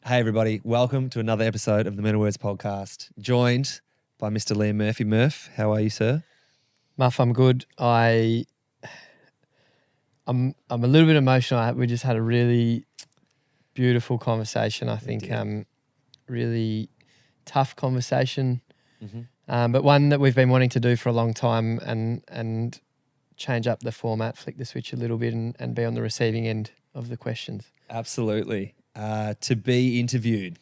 Hey everybody, welcome to another episode of the Men of Words podcast. Joined by Mr. Liam Murphy. Murph, how are you, sir? Muff, I'm good. I'm a little bit emotional. We just had a really beautiful conversation. I think really tough conversation, but one that we've been wanting to do for a long time, and change up the format, flick the switch a little bit, and be on the receiving end of the questions. Absolutely. To be interviewed,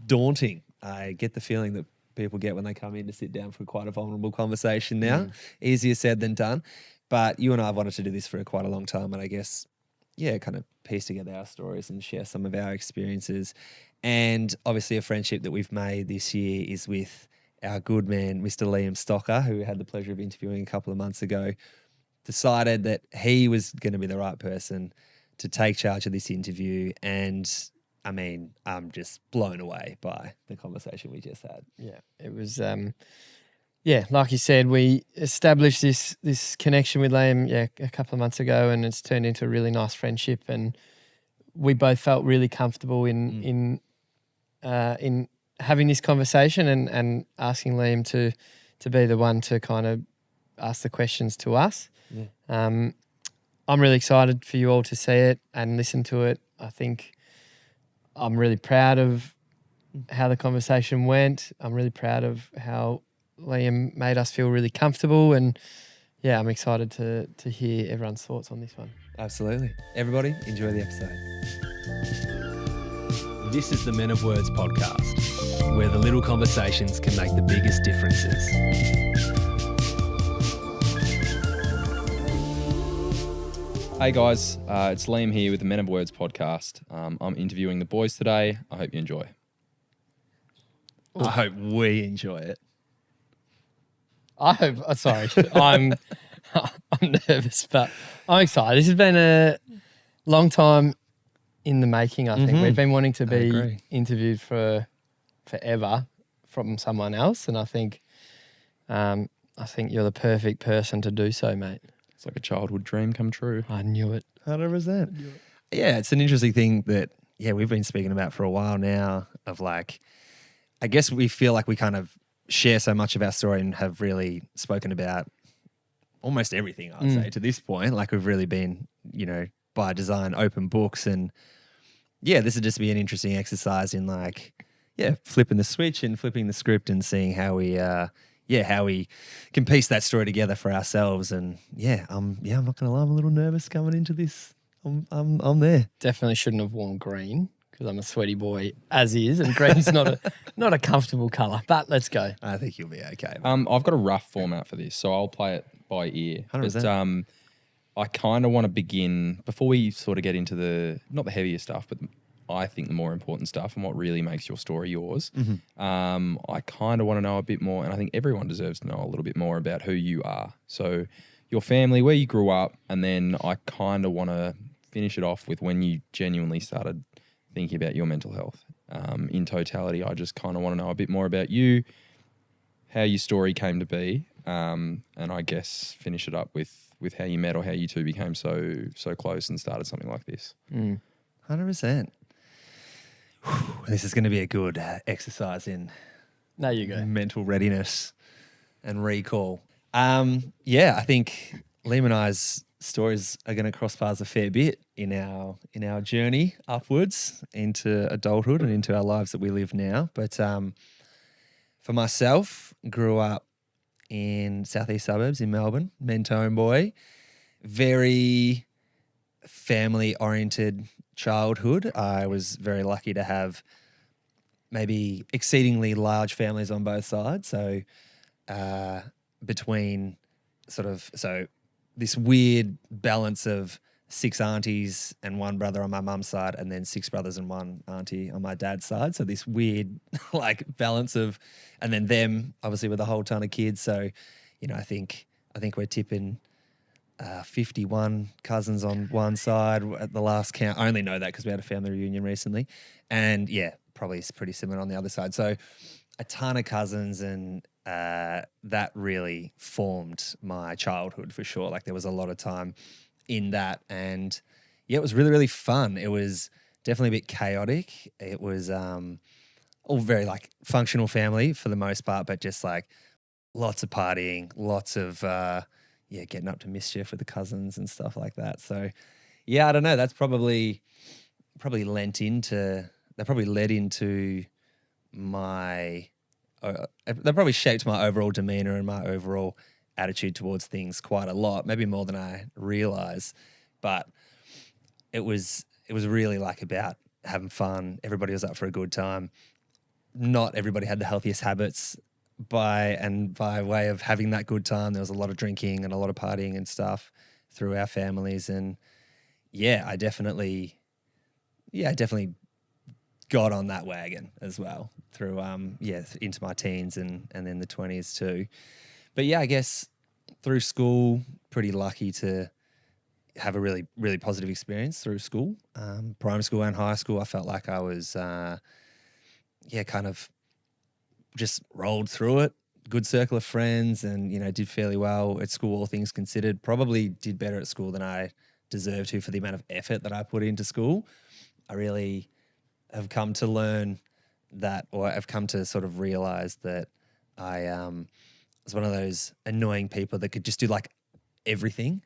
daunting. I get the feeling that people get when they come in to sit down for quite a vulnerable conversation now. Easier said than done. But you and I have wanted to do this for quite a long time, and I guess, kind of piece together our stories and share some of our experiences. And obviously a friendship that we've made this year is with our good man, Mr. Liam Stocker, who we had the pleasure of interviewing a couple of months ago, decided that he was going to be the right person to take charge of this interview. And I mean, I'm just blown away by the conversation we just had. Yeah, it was, like you said, we established this connection with Liam, a couple of months ago, and it's turned into a really nice friendship. And we both felt really comfortable in having this conversation and asking Liam to be the one to kind of ask the questions to us. Yeah. I'm really excited for you all to see it and listen to it. I think I'm really proud of how the conversation went. I'm really proud of how Liam made us feel really comfortable, and I'm excited to hear everyone's thoughts on this one. Absolutely. Everybody, enjoy the episode. This is the Men of Words podcast, where the little conversations can make the biggest differences. Hey guys, it's Liam here with the Men of Words podcast. I'm interviewing the boys today. I hope you enjoy. I hope we enjoy it. I'm nervous, but I'm excited. This has been a long time in the making, I think. We've been wanting to be interviewed for forever from someone else, and I think you're the perfect person to do so, mate. It's like a childhood dream come true. I knew it. 100%. Yeah, it's an interesting thing that, we've been speaking about for a while now of like, I guess we feel like we kind of share so much of our story and have really spoken about almost everything, I'd say, to this point. Like we've really been, by design, open books. And this would just be an interesting exercise in like, flipping the switch and flipping the script and seeing how we how we can piece that story together for ourselves. And I'm not gonna lie, I'm a little nervous coming into this. I'm there. Definitely shouldn't have worn green because I'm a sweaty boy as is, and green's not a comfortable colour. But let's go. I think you'll be okay. I've got a rough format for this, so I'll play it by ear. 100%. But I kind of want to begin before we sort of get into not the heavier stuff, but I think the more important stuff and what really makes your story yours. I kind of want to know a bit more, and I think everyone deserves to know a little bit more about who you are. So your family, where you grew up, and then I kind of want to finish it off with when you genuinely started thinking about your mental health. In totality, I just kind of want to know a bit more about you, how your story came to be, and I guess finish it up with how you met or how you two became so close and started something like this. 100%. This is going to be a good exercise in There you go. mental readiness and recall. I think Liam and I's stories are going to cross paths a fair bit in our journey upwards into adulthood and into our lives that we live now. But for myself, grew up in southeast suburbs in Melbourne, Mentone boy, very family-oriented childhood. I was very lucky to have maybe exceedingly large families on both sides. So between this weird balance of 6 aunties and 1 brother on my mum's side, and then 6 brothers and 1 auntie on my dad's side. So this weird like balance of, and then them obviously with a whole ton of kids. So, I think we're tipping 51 cousins on one side at the last count. I only know that because we had a family reunion recently. And probably it's pretty similar on the other side. So a ton of cousins, and that really formed my childhood for sure. Like there was a lot of time in that, and it was really, really fun. It was definitely a bit chaotic. It was all very like functional family for the most part, but just like lots of partying, lots of getting up to mischief with the cousins and stuff like that. So yeah, I don't know. That's probably led into my. That probably shaped my overall demeanor and my overall attitude towards things quite a lot, maybe more than I realize. But it was really like about having fun. Everybody was up for a good time. Not everybody had the healthiest habits by way of having that good time. There was a lot of drinking and a lot of partying and stuff through our families. And yeah, I definitely got on that wagon as well through into my teens and then the 20s too. But yeah, I guess through school, pretty lucky to have a really, really positive experience through school. Primary school and high school, I felt like I was kind of just rolled through it. Good circle of friends and, did fairly well at school, all things considered. Probably did better at school than I deserved to for the amount of effort that I put into school. I really have come to learn that, or I've come to sort of realize that I was one of those annoying people that could just do like everything,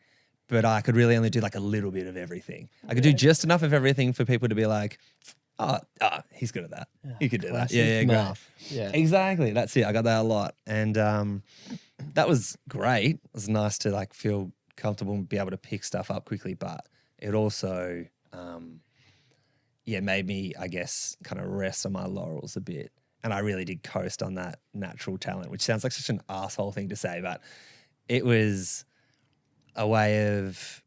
but I could really only do like a little bit of everything. I could do just enough of everything for people to be like, oh, he's good at that. He could do that. Yeah, great. Murph. Yeah. Exactly. That's it. I got that a lot. And that was great. It was nice to like feel comfortable and be able to pick stuff up quickly, but it also made me, I guess, kind of rest on my laurels a bit. And I really did coast on that natural talent, which sounds like such an asshole thing to say, but it was a way of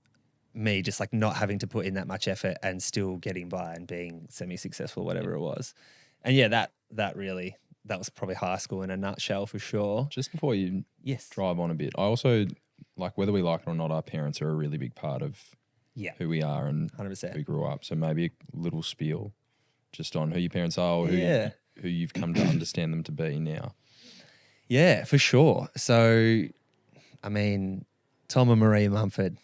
me just like not having to put in that much effort and still getting by and being semi-successful, whatever it was. And yeah, that was probably high school in a nutshell for sure. Just before you drive on a bit, I also, like, whether we like it or not, our parents are a really big part of who we are and 100%. who grew up. So maybe a little spiel just on who your parents are or who you've come to understand them to be now. Yeah, for sure. So, I mean, Tom and Marie Mumford,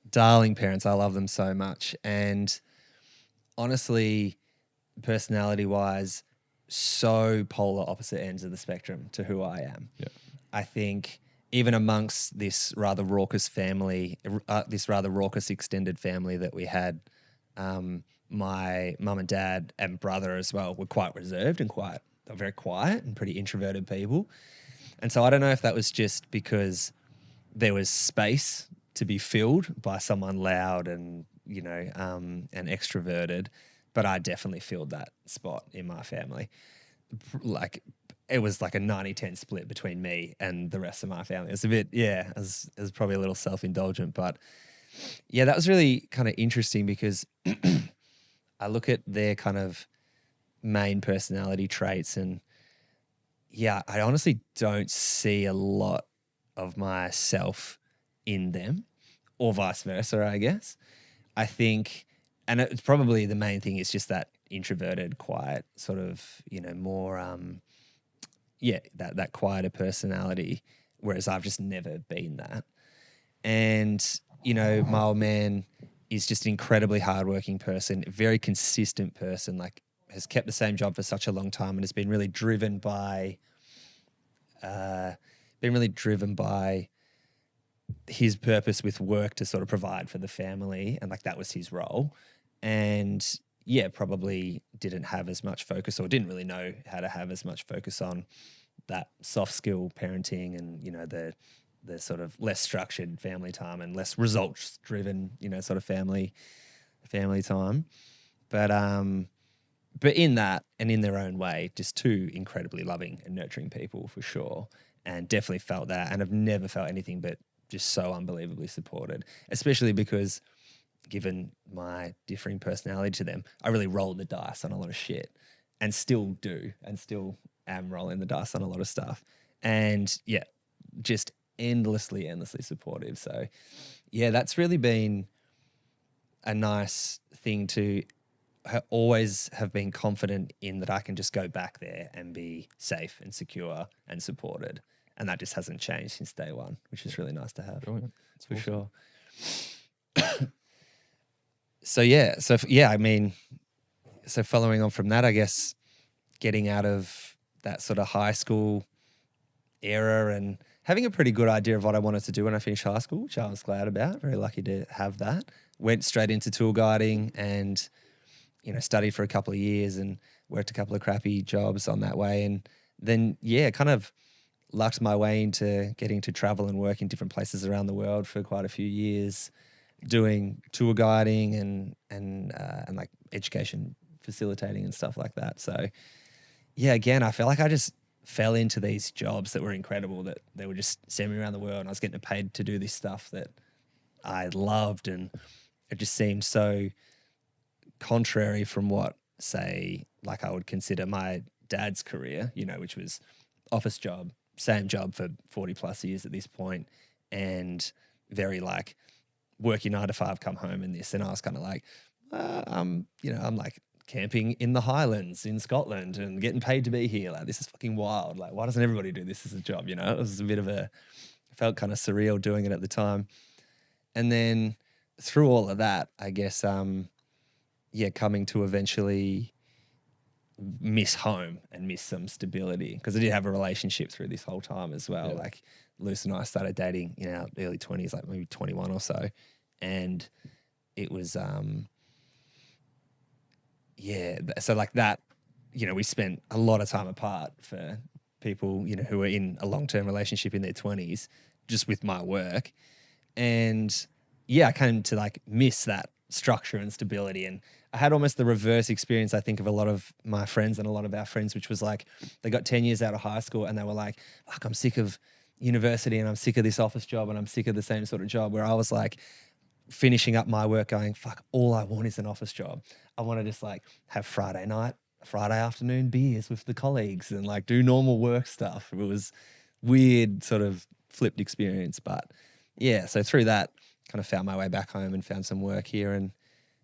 darling parents. I love them so much. And honestly, personality-wise, so polar opposite ends of the spectrum to who I am. Yeah. I think even amongst this rather raucous family, this rather raucous extended family that we had, my mum and dad and brother as well were quite reserved and very quiet and pretty introverted people. And so I don't know if that was just because there was space to be filled by someone loud and, and extroverted, but I definitely filled that spot in my family. Like, it was like a 90-10 split between me and the rest of my family. It was a bit, it was probably a little self-indulgent, but yeah, that was really kind of interesting because I look at their kind of main personality traits and I honestly don't see a lot of myself in them, or vice versa, I guess. I think, and it's probably the main thing is just that introverted, quiet sort of, more, that quieter personality, whereas I've just never been that. And, my old man is just an incredibly hardworking person, a very consistent person, like has kept the same job for such a long time and has been really driven by his purpose with work to sort of provide for the family. And like that was his role. And probably didn't have as much focus or didn't really know how to have as much focus on that soft skill parenting and, the sort of less structured family time and less results driven, sort of family time. But in that and in their own way, just two incredibly loving and nurturing people for sure. And definitely felt that and have never felt anything but just so unbelievably supported, especially because given my differing personality to them, I really rolled the dice on a lot of shit and still do and still am rolling the dice on a lot of stuff. And just endlessly supportive. So that's really been a nice thing to always have been confident in, that I can just go back there and be safe and secure and supported. And that just hasn't changed since day one, which is really nice to have. Brilliant. For awesome. Sure. I mean, so following on from that, I guess getting out of that sort of high school era and having a pretty good idea of what I wanted to do when I finished high school, which I was glad about. Very lucky to have that. Went straight into tour guiding and, you know, studied for a couple of years and worked a couple of crappy jobs on that way. And then, yeah, kind of lucked my way into getting to travel and work in different places around the world for quite a few years, doing tour guiding and like education facilitating and stuff like that. So, yeah, again, I feel like I just fell into these jobs that were incredible, that they would just send me around the world and I was getting paid to do this stuff that I loved, and it just seemed so contrary from what, say, like I would consider my dad's career, you know, which was office job, same job for 40 plus years at this point, and very like work your 9 to 5, come home and this. And I was kind of like, you know, I'm like camping in the Highlands in Scotland and getting paid to be here. Like, this is fucking wild. Like, why doesn't everybody do this as a job? You know, it was a bit of a, felt kind of surreal doing it at the time. And then through all of that, I guess, yeah, coming to eventually miss home and miss some stability, because I did have a relationship through this whole time as well. Yeah. Like Luce and I started dating in our early 20s, like maybe 21 or so. And it was, yeah, so like that, you know, we spent a lot of time apart for people, you know, who are in a long-term relationship in their 20s, just with my work. And yeah, I came to like miss that structure and stability. And I had almost the reverse experience, I think, of a lot of my friends and a lot of our friends, which was like, they got 10 years out of high school and they were like, fuck, I'm sick of university and I'm sick of this office job and I'm sick of the same sort of job, where I was like finishing up my work going, fuck, all I want is an office job. I want to just like have Friday afternoon beers with the colleagues and like do normal work stuff. It was weird sort of flipped experience. But yeah, so through that kind of found my way back home and found some work here. And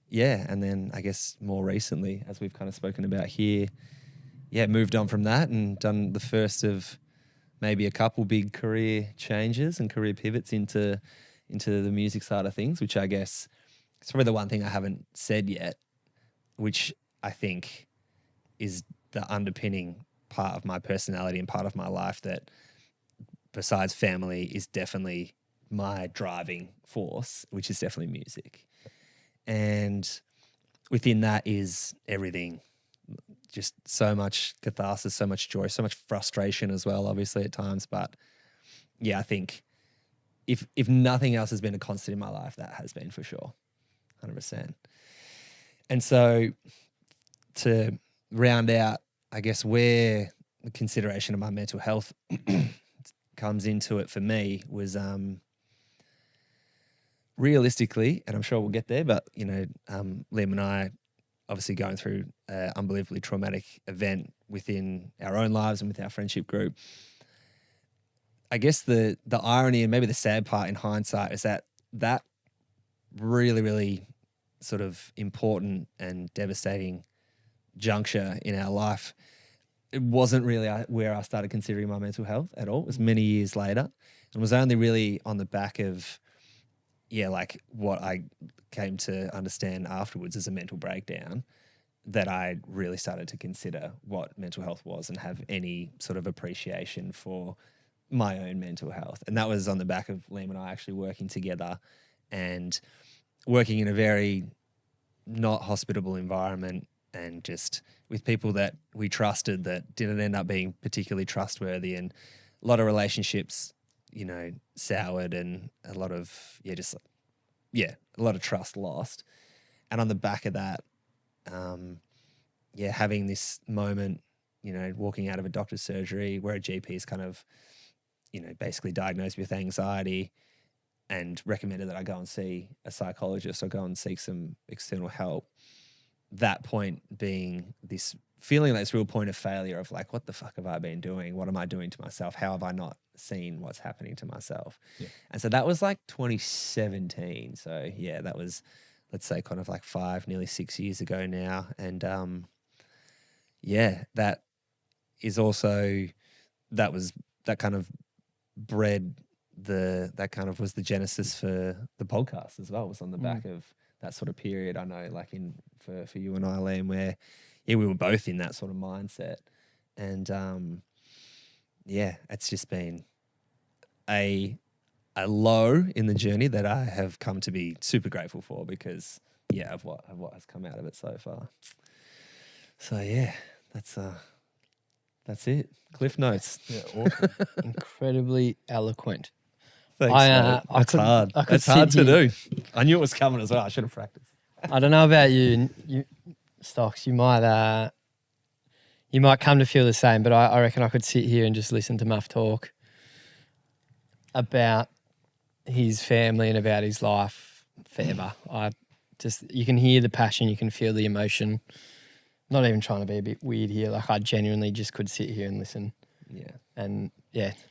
yeah, and then I guess more recently, as we've kind of spoken about here, yeah, moved on from that and done the first of maybe a couple big career changes and career pivots into the music side of things, which I guess is probably the one thing I haven't said yet, which I think is the underpinning part of my personality and part of my life that, besides family, is definitely my driving force, which is definitely music. And within that is everything, just so much catharsis, so much joy, so much frustration as well, obviously at times. But yeah, I think if nothing else has been a constant in my life, that has been for sure, 100%. And so to round out, I guess, where the consideration of my mental health comes into it for me was realistically, and I'm sure we'll get there, but, you know, Liam and I obviously going through an unbelievably traumatic event within our own lives and with our friendship group. I guess the irony and maybe the sad part in hindsight is that really, really sort of important and devastating juncture in our life, it wasn't really where I started considering my mental health at all. It was many years later, and was only really on the back of, yeah, like what I came to understand afterwards as a mental breakdown, that I really started to consider what mental health was and have any sort of appreciation for my own mental health. And that was on the back of Liam and I actually working together and working in a very not hospitable environment, and just with people that we trusted that didn't end up being particularly trustworthy, and a lot of relationships, you know, soured, and a lot of, a lot of trust lost. And on the back of that, having this moment, you know, walking out of a doctor's surgery where a GP's kind of, you know, basically diagnosed me with anxiety and recommended that I go and see a psychologist or go and seek some external help. That point being this feeling, this real point of failure of like, what the fuck have I been doing? What am I doing to myself? How have I not seen what's happening to myself? Yeah. And so that was like 2017. So yeah, that was, let's say, kind of like 5, nearly 6 years ago now. And that is also, that kind of bred that kind of was the genesis for the podcast as well, was on the back of that sort of period. I know, like for you and I, Liam, where we were both in that sort of mindset, and it's just been a low in the journey that I have come to be super grateful for because of what has come out of it so far. So that's it. Cliff notes. Yeah, awesome. Incredibly eloquent. Thanks, I, mate. I That's could- hard. I could That's hard to sit here- do. I knew it was coming as well. I should have practiced. I don't know about you, Stocks. You might come to feel the same, but I reckon I could sit here and just listen to Muff talk about his family and about his life forever. You can hear the passion, you can feel the emotion. Not even trying to be a bit weird here. Like I genuinely just could sit here and listen. Yeah. And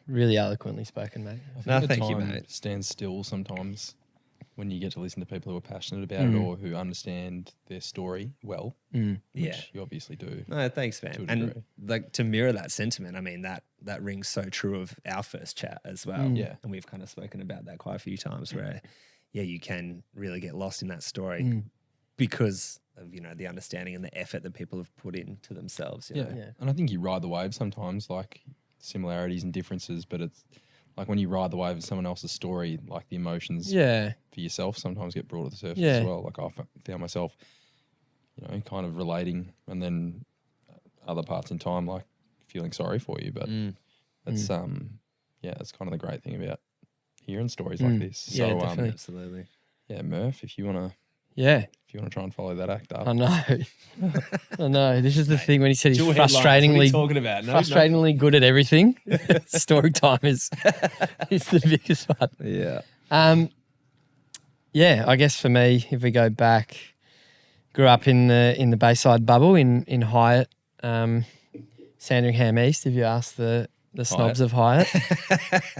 really eloquently spoken, mate. I think No, the thank you, time mate. stands still sometimes when you get to listen to people who are passionate about it or who understand their story well, Mm. Yeah. which you obviously do. No, thanks, To man. a And degree. like to mirror that sentiment, I mean that rings so true of our first chat as well. Yeah. And we've kind of spoken about that quite a few times where you can really get lost in that story because of, the understanding and the effort that people have put into themselves. You know? Yeah. And I think you ride the wave sometimes, like similarities and differences, but it's like when you ride the wave of someone else's story, like the emotions Yeah. for yourself sometimes get brought to the surface Yeah. as well. Like I found myself, kind of relating, and then other parts in time, like feeling sorry for you. But that's that's kind of the great thing about hearing stories like this. Yeah, So definitely. Absolutely. Murph, if you wanna Yeah. try and follow that act up, I know. I know. This is the thing when he said he's Dual headlines, what are you frustratingly talking about? No, frustratingly good at everything. Story time is the biggest one. Yeah. I guess for me, if we go back, grew up in the Bayside bubble in Hyatt, Sandringham East. If you ask the snobs of Hyatt,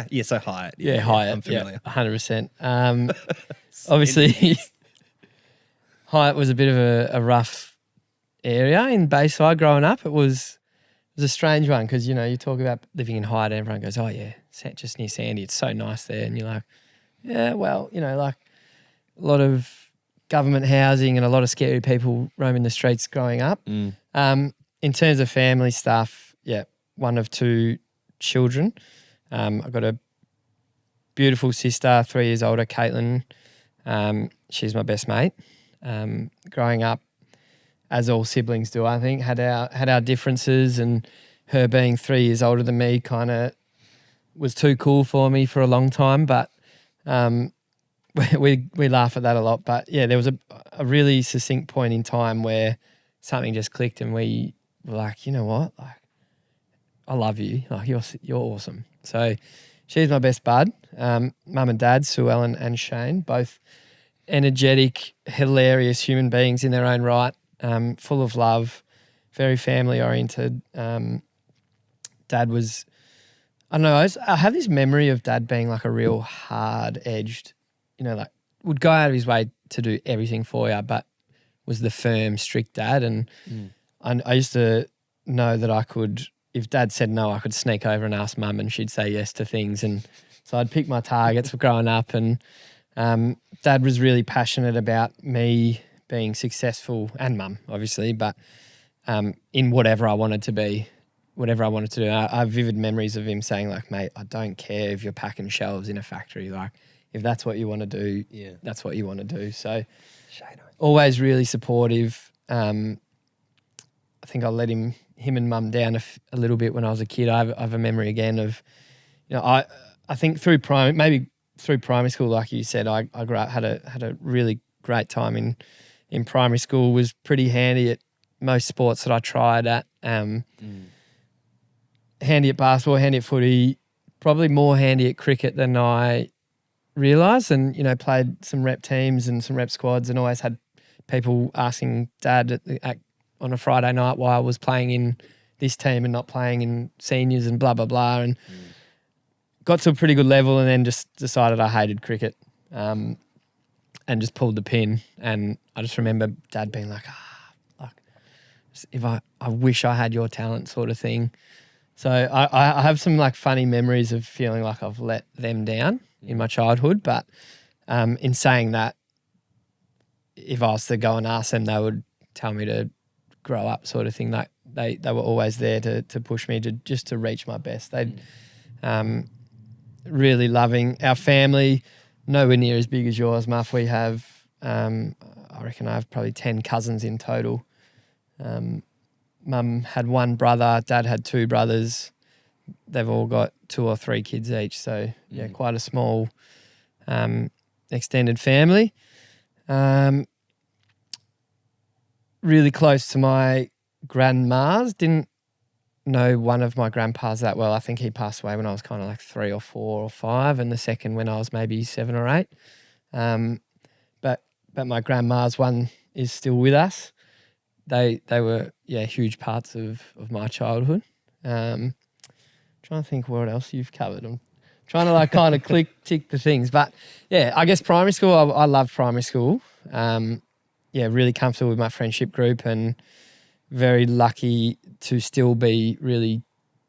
Yeah, so Hyatt. yeah, Hyatt, I'm familiar. 100%. Obviously, Hyatt was a bit of a rough area in Bayside growing up. It was a strange one because, you talk about living in Hyatt and everyone goes, oh, yeah, just near Sandy. It's so nice there. And you're like, yeah, well, like a lot of government housing and a lot of scary people roaming the streets growing up. In terms of family stuff, one of two children. I've got a beautiful sister, 3 years older, Caitlin. She's my best mate. Growing up, as all siblings do, I think, had our differences, and her being 3 years older than me kind of was too cool for me for a long time. But we laugh at that a lot. But there was a really succinct point in time where something just clicked, and we were like, you know what, like, I love you, like you're awesome. So she's my best bud. Mum and dad, Sue Ellen and Shane, both energetic, hilarious human beings in their own right, full of love, very family oriented. Dad was, I don't know, I have this memory of Dad being like a real hard edged, like would go out of his way to do everything for you, but was the firm, strict dad. And I used to know that I could, if Dad said no, I could sneak over and ask Mum and she'd say yes to things. And so I'd pick my targets for growing up, and Dad was really passionate about me being successful, and Mum, obviously, but in whatever I wanted to be, whatever I wanted to do. I have vivid memories of him saying, like, mate, I don't care if you're packing shelves in a factory. Like, if that's what you want to do, that's what you want to do. So always really supportive. I think I let him and Mum down a little bit when I was a kid. I have a memory again of, I think through primary school, like you said, I grew up, had a really great time in primary school, was pretty handy at most sports that I tried at. Handy at basketball, handy at footy, probably more handy at cricket than I realised, and, played some rep teams and some rep squads, and always had people asking Dad on a Friday night why I was playing in this team and not playing in seniors and blah, blah, blah. And got to a pretty good level, and then just decided I hated cricket and just pulled the pin. And I just remember Dad being like, if I wish I had your talent, sort of thing. So I have some like funny memories of feeling like I've let them down in my childhood. But in saying that, if I was to go and ask them, they would tell me to grow up, sort of thing. Like they were always there to push me to reach my best. They'd really loving. Our family, nowhere near as big as yours, Muff. We have, I reckon I have probably 10 cousins in total. Mum had one brother, Dad had 2 brothers. They've all got 2 or 3 kids each. So, yeah, quite a small extended family. Really close to my grandmas. Didn't know one of my grandpas that well. I think he passed away when I was kind of like 3 or 4 or 5, and the second when I was maybe 7 or 8. But my grandma's one is still with us. They were huge parts of my childhood. Trying to think what else you've covered. I'm trying to like kind of tick the things. But yeah, I guess primary school, I loved primary school. Really comfortable with my friendship group and very lucky to still be really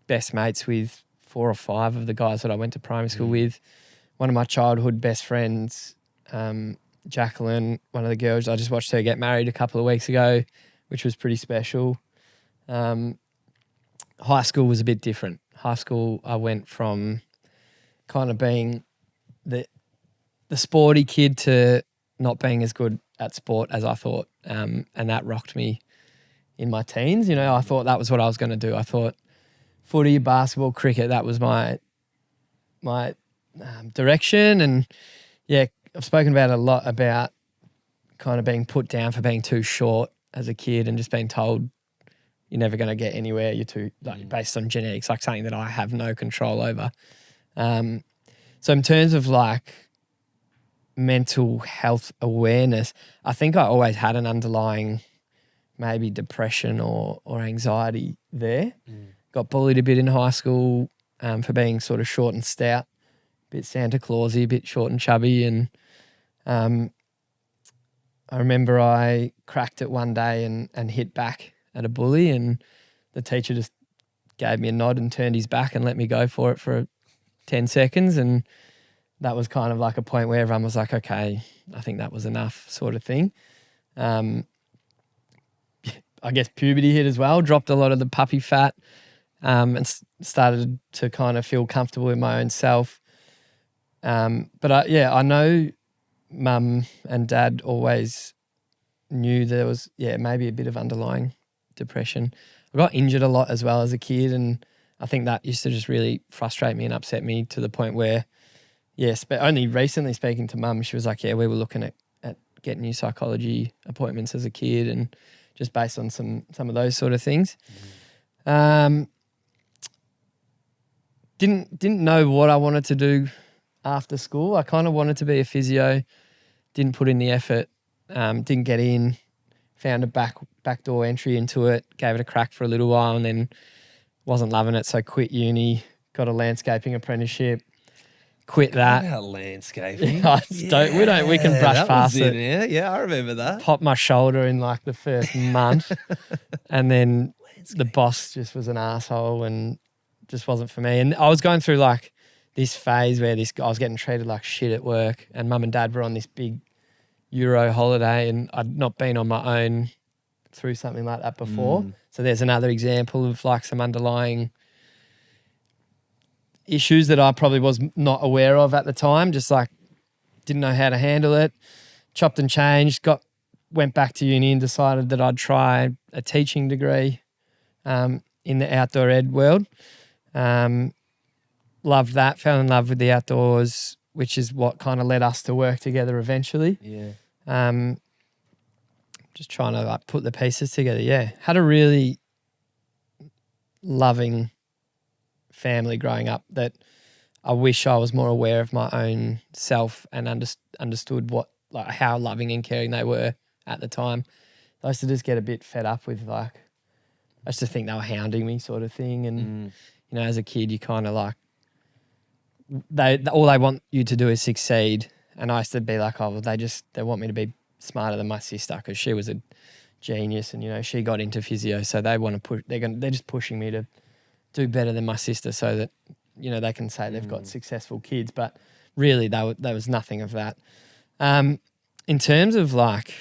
best mates with 4 or 5 of the guys that I went to primary school with. One of my childhood best friends, Jacqueline, one of the girls, I just watched her get married a couple of weeks ago, which was pretty special. High school was a bit different. High school, I went from kind of being the sporty kid to not being as good at sport as I thought, and that rocked me in my teens. You know, I thought that was what I was going to do. I thought footy, basketball, cricket, that was my direction. And yeah, I've spoken about a lot about kind of being put down for being too short as a kid and just being told you're never going to get anywhere. You're too, like, based on genetics, like something that I have no control over. So in terms of like mental health awareness, I think I always had an underlying maybe depression or anxiety there. Got bullied a bit in high school for being sort of short and stout, a bit Santa Clausy, a bit short and chubby. And I remember I cracked it one day and hit back at a bully, and the teacher just gave me a nod and turned his back and let me go for it for 10 seconds. And that was kind of like a point where everyone was like, okay, I think that was enough, sort of thing. I guess puberty hit as well, dropped a lot of the puppy fat, and started to kind of feel comfortable in my own self. But I know Mum and Dad always knew there was, maybe a bit of underlying depression. I got injured a lot as well as a kid, and I think that used to just really frustrate me and upset me to the point where, but only recently speaking to Mum, she was like, we were looking at getting you psychology appointments as a kid, and just based on some of those sort of things. Didn't know what I wanted to do after school. I kind of wanted to be a physio, didn't put in the effort, didn't get in, found a backdoor entry into it, gave it a crack for a little while, and then wasn't loving it, so quit uni, got a landscaping apprenticeship, quit that. About landscaping. We can brush past it. Yeah, I remember that. Popped my shoulder in like the first month, and then the boss just was an asshole and just wasn't for me. And I was going through like this phase where I was getting treated like shit at work, and Mum and Dad were on this big Euro holiday, and I'd not been on my own through something like that before. So there's another example of like some underlying issues that I probably was not aware of at the time, just like didn't know how to handle it. Chopped and changed, went back to uni and decided that I'd try a teaching degree in the outdoor ed world. Loved that, fell in love with the outdoors, which is what kind of led us to work together eventually. Just trying to like put the pieces together. Had a really loving family growing up that I wish I was more aware of my own self and understood how loving and caring they were at the time. I used to just get a bit fed up with like, I used to think they were hounding me, sort of thing. And you know, as a kid, you kind of like, all they want you to do is succeed. And I used to be like, they want me to be smarter than my sister because she was a genius, and you know, she got into physio, so they want to push. They're just pushing me to do better than my sister, so that you know they can say they've got successful kids. But really, there was nothing of that. In terms of like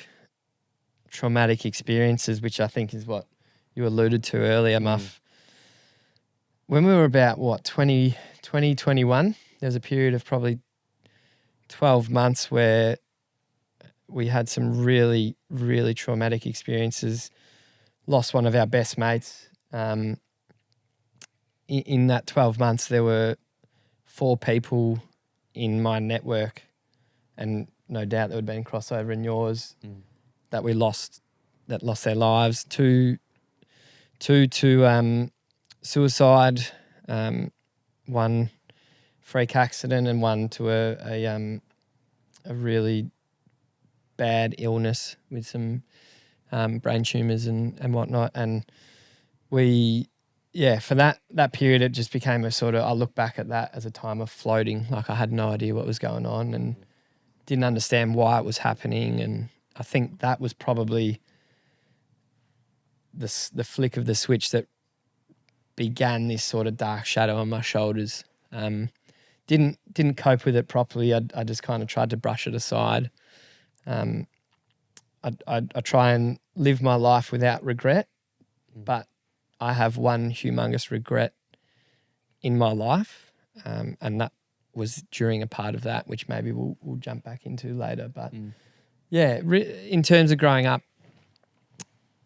traumatic experiences, which I think is what you alluded to earlier, Muff. When we were about, 2021, there was a period of probably 12 months where we had some really, really traumatic experiences. Lost one of our best mates. In that 12 months, there were 4 people in my network, and no doubt there would have been crossover in yours, that lost their lives. Two to suicide, one freak accident, and one to a really bad illness with some brain tumours and whatnot. And for that period, it just became a sort of, I look back at that as a time of floating. Like, I had no idea what was going on and didn't understand why it was happening. And I think that was probably the flick of the switch that began this sort of dark shadow on my shoulders. Didn't cope with it properly. I just kind of tried to brush it aside. I try and live my life without regret, but I have one humongous regret in my life, and that was during a part of that, which maybe we'll jump back into later. But in terms of growing up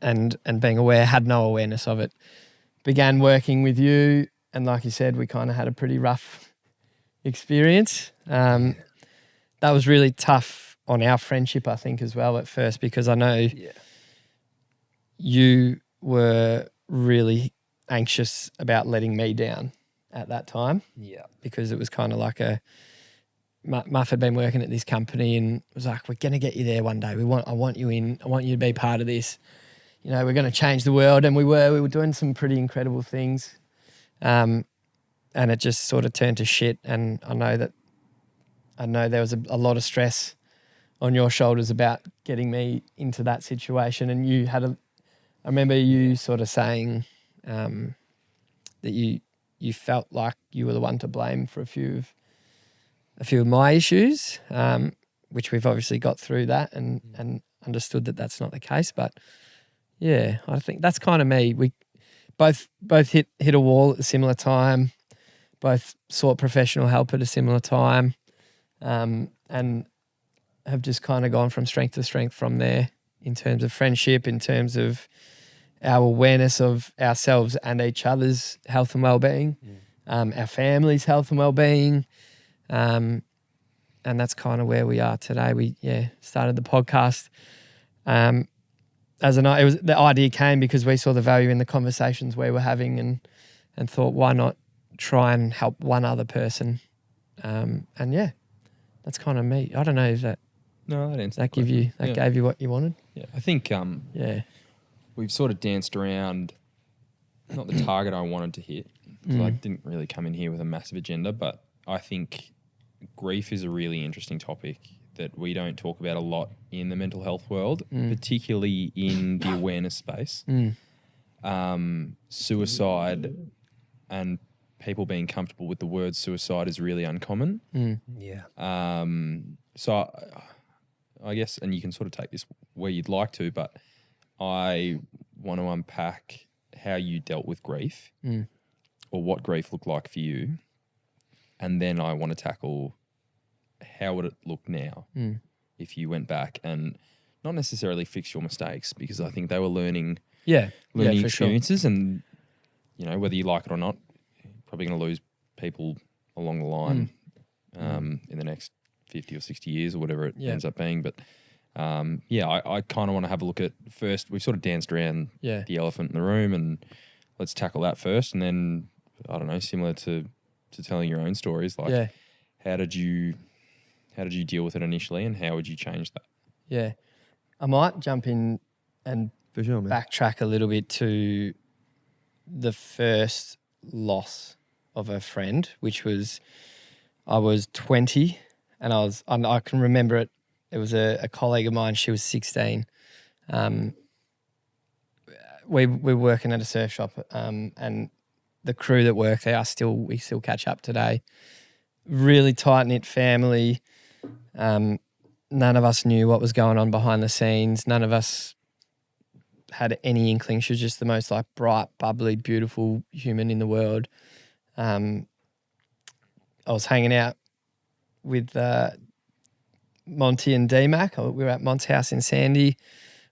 and being aware, had no awareness of it. Began working with you, and like you said, we kind of had a pretty rough experience. That was really tough on our friendship, I think, as well at first, because I know you were really anxious about letting me down at that time. Yeah. Because it was kind of like Muff had been working at this company and was like, we're going to get you there one day. I want you in. I want you to be part of this. You know, we're going to change the world. And we were doing some pretty incredible things. And it just sort of turned to shit. And I know there was a lot of stress on your shoulders about getting me into that situation. And you had I remember you sort of saying that you felt like you were the one to blame for a few of my issues, which we've obviously got through that and understood that that's not the case. But yeah, I think that's kind of me. We both hit a wall at a similar time, both sought professional help at a similar time, and have just kind of gone from strength to strength from there in terms of friendship, in terms of our awareness of ourselves and each other's health and well-being, our family's health and well-being, and that's kind of where we are today. We started the podcast the idea came because we saw the value in the conversations we were having and thought, why not try and help one other person? That's kind of me. I don't know if that gave you what you wanted. Yeah, I think we've sort of danced around not the target I wanted to hit. I didn't really come in here with a massive agenda, but I think grief is a really interesting topic that we don't talk about a lot in the mental health world, particularly in the awareness space. Suicide and people being comfortable with the word suicide is really uncommon. So I guess, and you can sort of take this where you'd like to, but I want to unpack how you dealt with grief or what grief looked like for you. And then I want to tackle how would it look now if you went back and not necessarily fix your mistakes, because I think they were learning experiences. Sure. And, you know, whether you like it or not, you're probably going to lose people along the line in the next 50 or 60 years or whatever it ends up being. But I kind of want to have a look at first. We've sort of danced around the elephant in the room, and let's tackle that first. And then, I don't know, similar to telling your own stories, like how did you deal with it initially, and how would you change that? Yeah, I might jump in and for sure, man. Backtrack a little bit to the first loss of a friend, which was I was 20, and I can remember it. It was a colleague of mine. She was 16. We were working at a surf shop, and the crew that worked there, we still catch up today. Really tight-knit family. None of us knew what was going on behind the scenes. None of us had any inkling. She was just the most like bright, bubbly, beautiful human in the world. I was hanging out with Monty and D-Mac. We were at Mont's house in Sandy.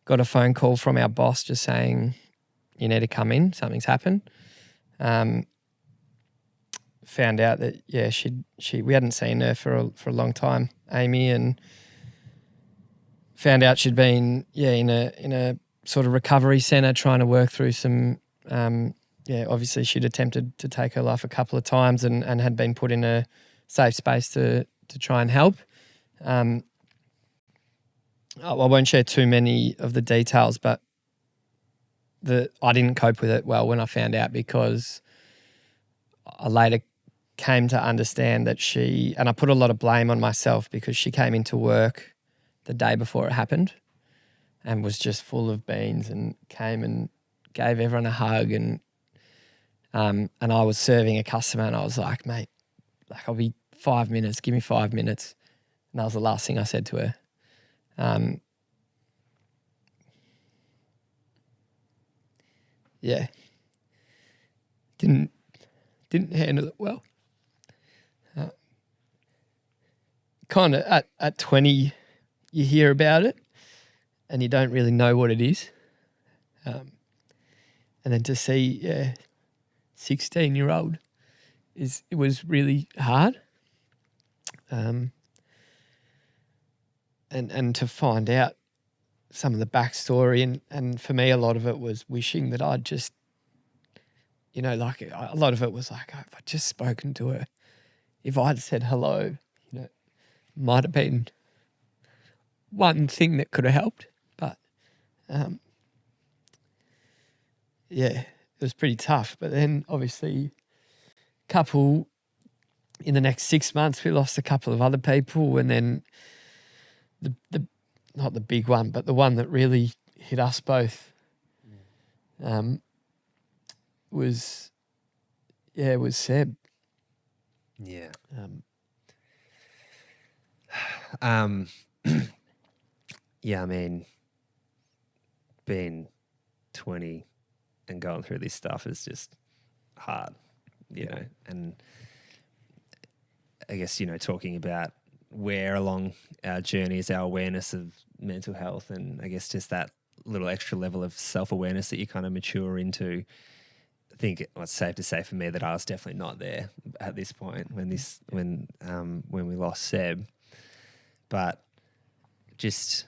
Got a phone call from our boss just saying, you need to come in, something's happened. Found out that, yeah, we hadn't seen her for a long time, Amy, and found out she'd been, in a sort of recovery centre trying to work through some, obviously she'd attempted to take her life a couple of times and had been put in a safe space to try and help. I won't share too many of the details, but I didn't cope with it well when I found out, because I later came to understand that and I put a lot of blame on myself, because she came into work the day before it happened and was just full of beans and came and gave everyone a hug, and I was serving a customer and I was like, mate, like I'll be 5 minutes, give me 5 minutes. And that was the last thing I said to her. Didn't handle it well. Kind of at 20, you hear about it and you don't really know what it is. And then to see 16-year-old it was really hard. And to find out some of the backstory, and for me a lot of it was wishing that I'd just, like a lot of it was like, if I'd just spoken to her, if I'd said hello, might have been one thing that could have helped. But it was pretty tough. But then obviously in the next 6 months we lost a couple of other people, and then the not the big one, but the one that really hit us both was Seb. Yeah. I mean, being 20 and going through this stuff is just hard, you know, and I guess, talking about where along our journey is our awareness of mental health, and I guess just that little extra level of self-awareness that you kind of mature into. I think it's safe to say for me that I was definitely not there at this point when we lost Seb. But just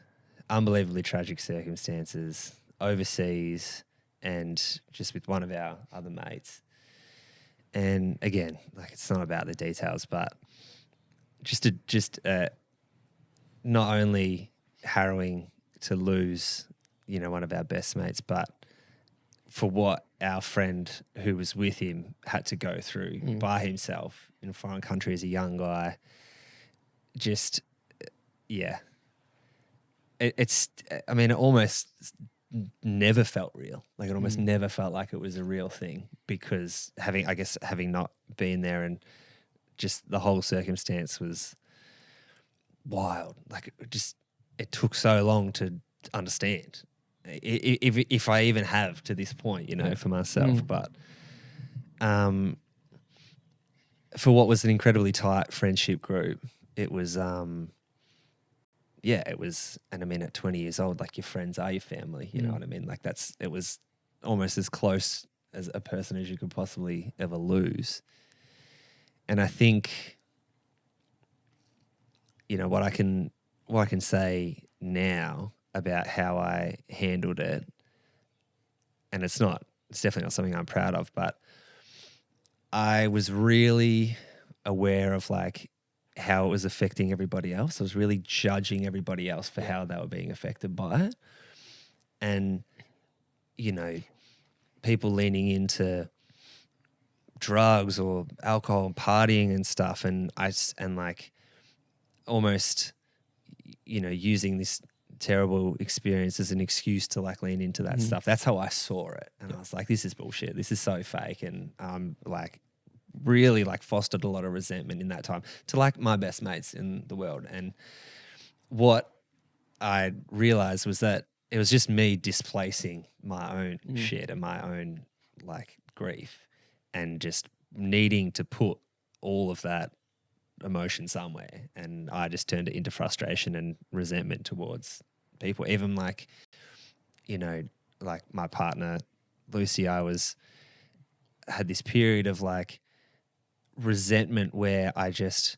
unbelievably tragic circumstances overseas, and just with one of our other mates. And again, like, it's not about the details, but just not only harrowing to lose, one of our best mates, but for what our friend who was with him had to go through by himself in a foreign country as a young guy. Just, it almost never felt real. Like, it almost never felt like it was a real thing, because having not been there, and just the whole circumstance was wild. Like, it took so long to understand, if I even have to this point, for myself. But for what was an incredibly tight friendship group, it was it was, and I mean, at 20 years old, like, your friends are your family, you know what I mean? Like, it was almost as close as a person as you could possibly ever lose. And I think, what I can say now about how I handled it, and it's definitely not something I'm proud of, but I was really aware of, like, how it was affecting everybody else. I was really judging everybody else for how they were being affected by it. And, people leaning into drugs or alcohol and partying and stuff, and like almost, using this terrible experience as an excuse to, like, lean into that stuff. That's how I saw it. And I was like, this is bullshit. This is so fake. And like, really, like, fostered a lot of resentment in that time to, like, my best mates in the world. And what I realized was that it was just me displacing my own shit and my own like grief, and just needing to put all of that emotion somewhere. And I just turned it into frustration and resentment towards people. Even like, you know, like my partner Lucy, I had this period of like resentment where I just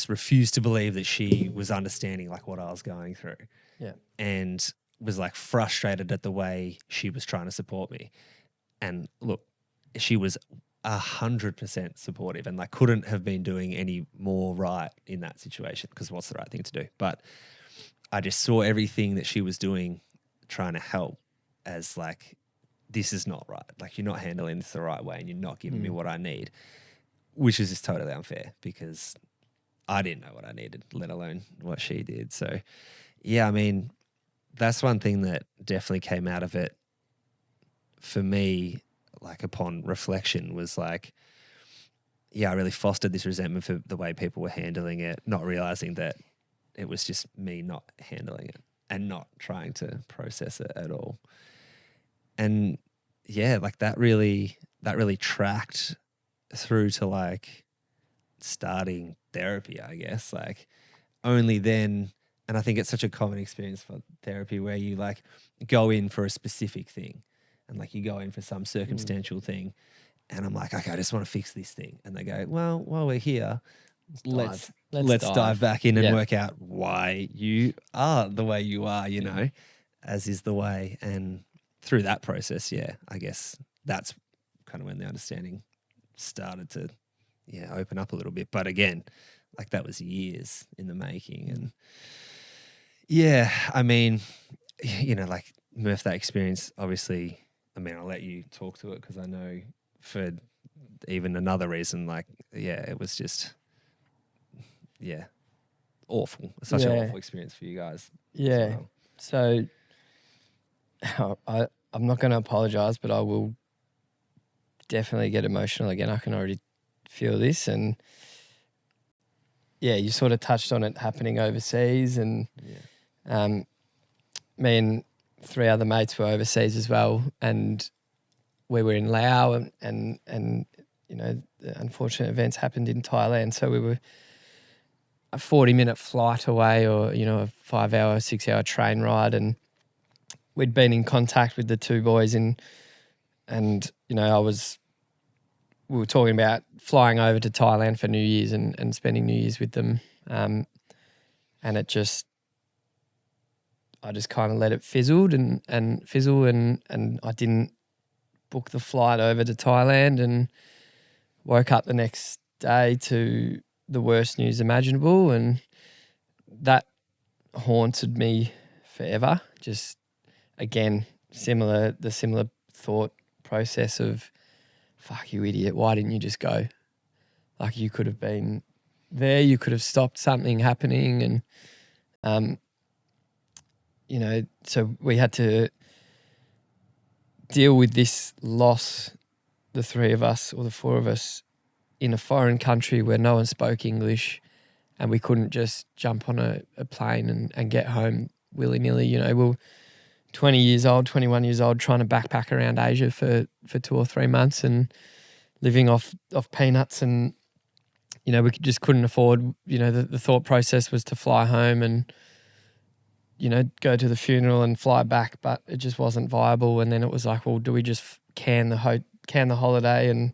refused to believe that she was understanding like what I was going through. Yeah. And was like frustrated at the way she was trying to support me. And look, she was 100% supportive, and like couldn't have been doing any more right in that situation, because what's the right thing to do? But I just saw everything that she was doing trying to help as like, this is not right. Like, you're not handling this the right way and you're not giving me what I need, which is just totally unfair because I didn't know what I needed, let alone what she did. So, yeah, I mean, that's one thing that definitely came out of it for me, like upon reflection, was like, yeah, I really fostered this resentment for the way people were handling it, not realizing that it was just me not handling it and not trying to process it at all. And yeah, like that really tracked through to like starting therapy, I guess. Like only then, and I think it's such a common experience for therapy where you like go in for a specific thing and like you go in for some circumstantial thing, and I'm like, okay, I just want to fix this thing. And they go, well, while we're here, let's dive back in and work out why you are the way you are, you know, as is the way. And through that process, yeah, I guess that's kind of when the understanding started to, open up a little bit. But again, like that was years in the making. And yeah, I mean, you know, like Murph, that experience, obviously, I mean, I'll let you talk to it because I know for even another reason, like, yeah, it was just, awful. Such an awful experience for you guys. Yeah. Well. So I'm not going to apologize, but I will definitely get emotional again. I can already feel this. And yeah, you sort of touched on it happening overseas, and me and 3 other mates were overseas as well, and we were in Laos, and you know, the unfortunate events happened in Thailand. So we were a 40-minute flight away, or, you know, a 5-hour, 6-hour train ride, and we'd been in contact with the 2 boys and you know, we were talking about flying over to Thailand for New Year's and spending New Year's with them. And I just kind of let it fizzle and I didn't book the flight over to Thailand, and woke up the next day to the worst news imaginable, and that haunted me forever. Just again, the similar thought process of, fuck, you idiot, why didn't you just go? Like, you could have been there, you could have stopped something happening. And you know, so we had to deal with this loss, the 3 of us or the 4 of us, in a foreign country where no one spoke English, and we couldn't just jump on a plane and get home willy-nilly. You know, we were 20 years old, 21 years old, trying to backpack around Asia for 2 or 3 months and living off peanuts. And, you know, we just couldn't afford, you know, the thought process was to fly home and, you know, go to the funeral and fly back, but it just wasn't viable. And then it was like, well, do we just can the holiday? And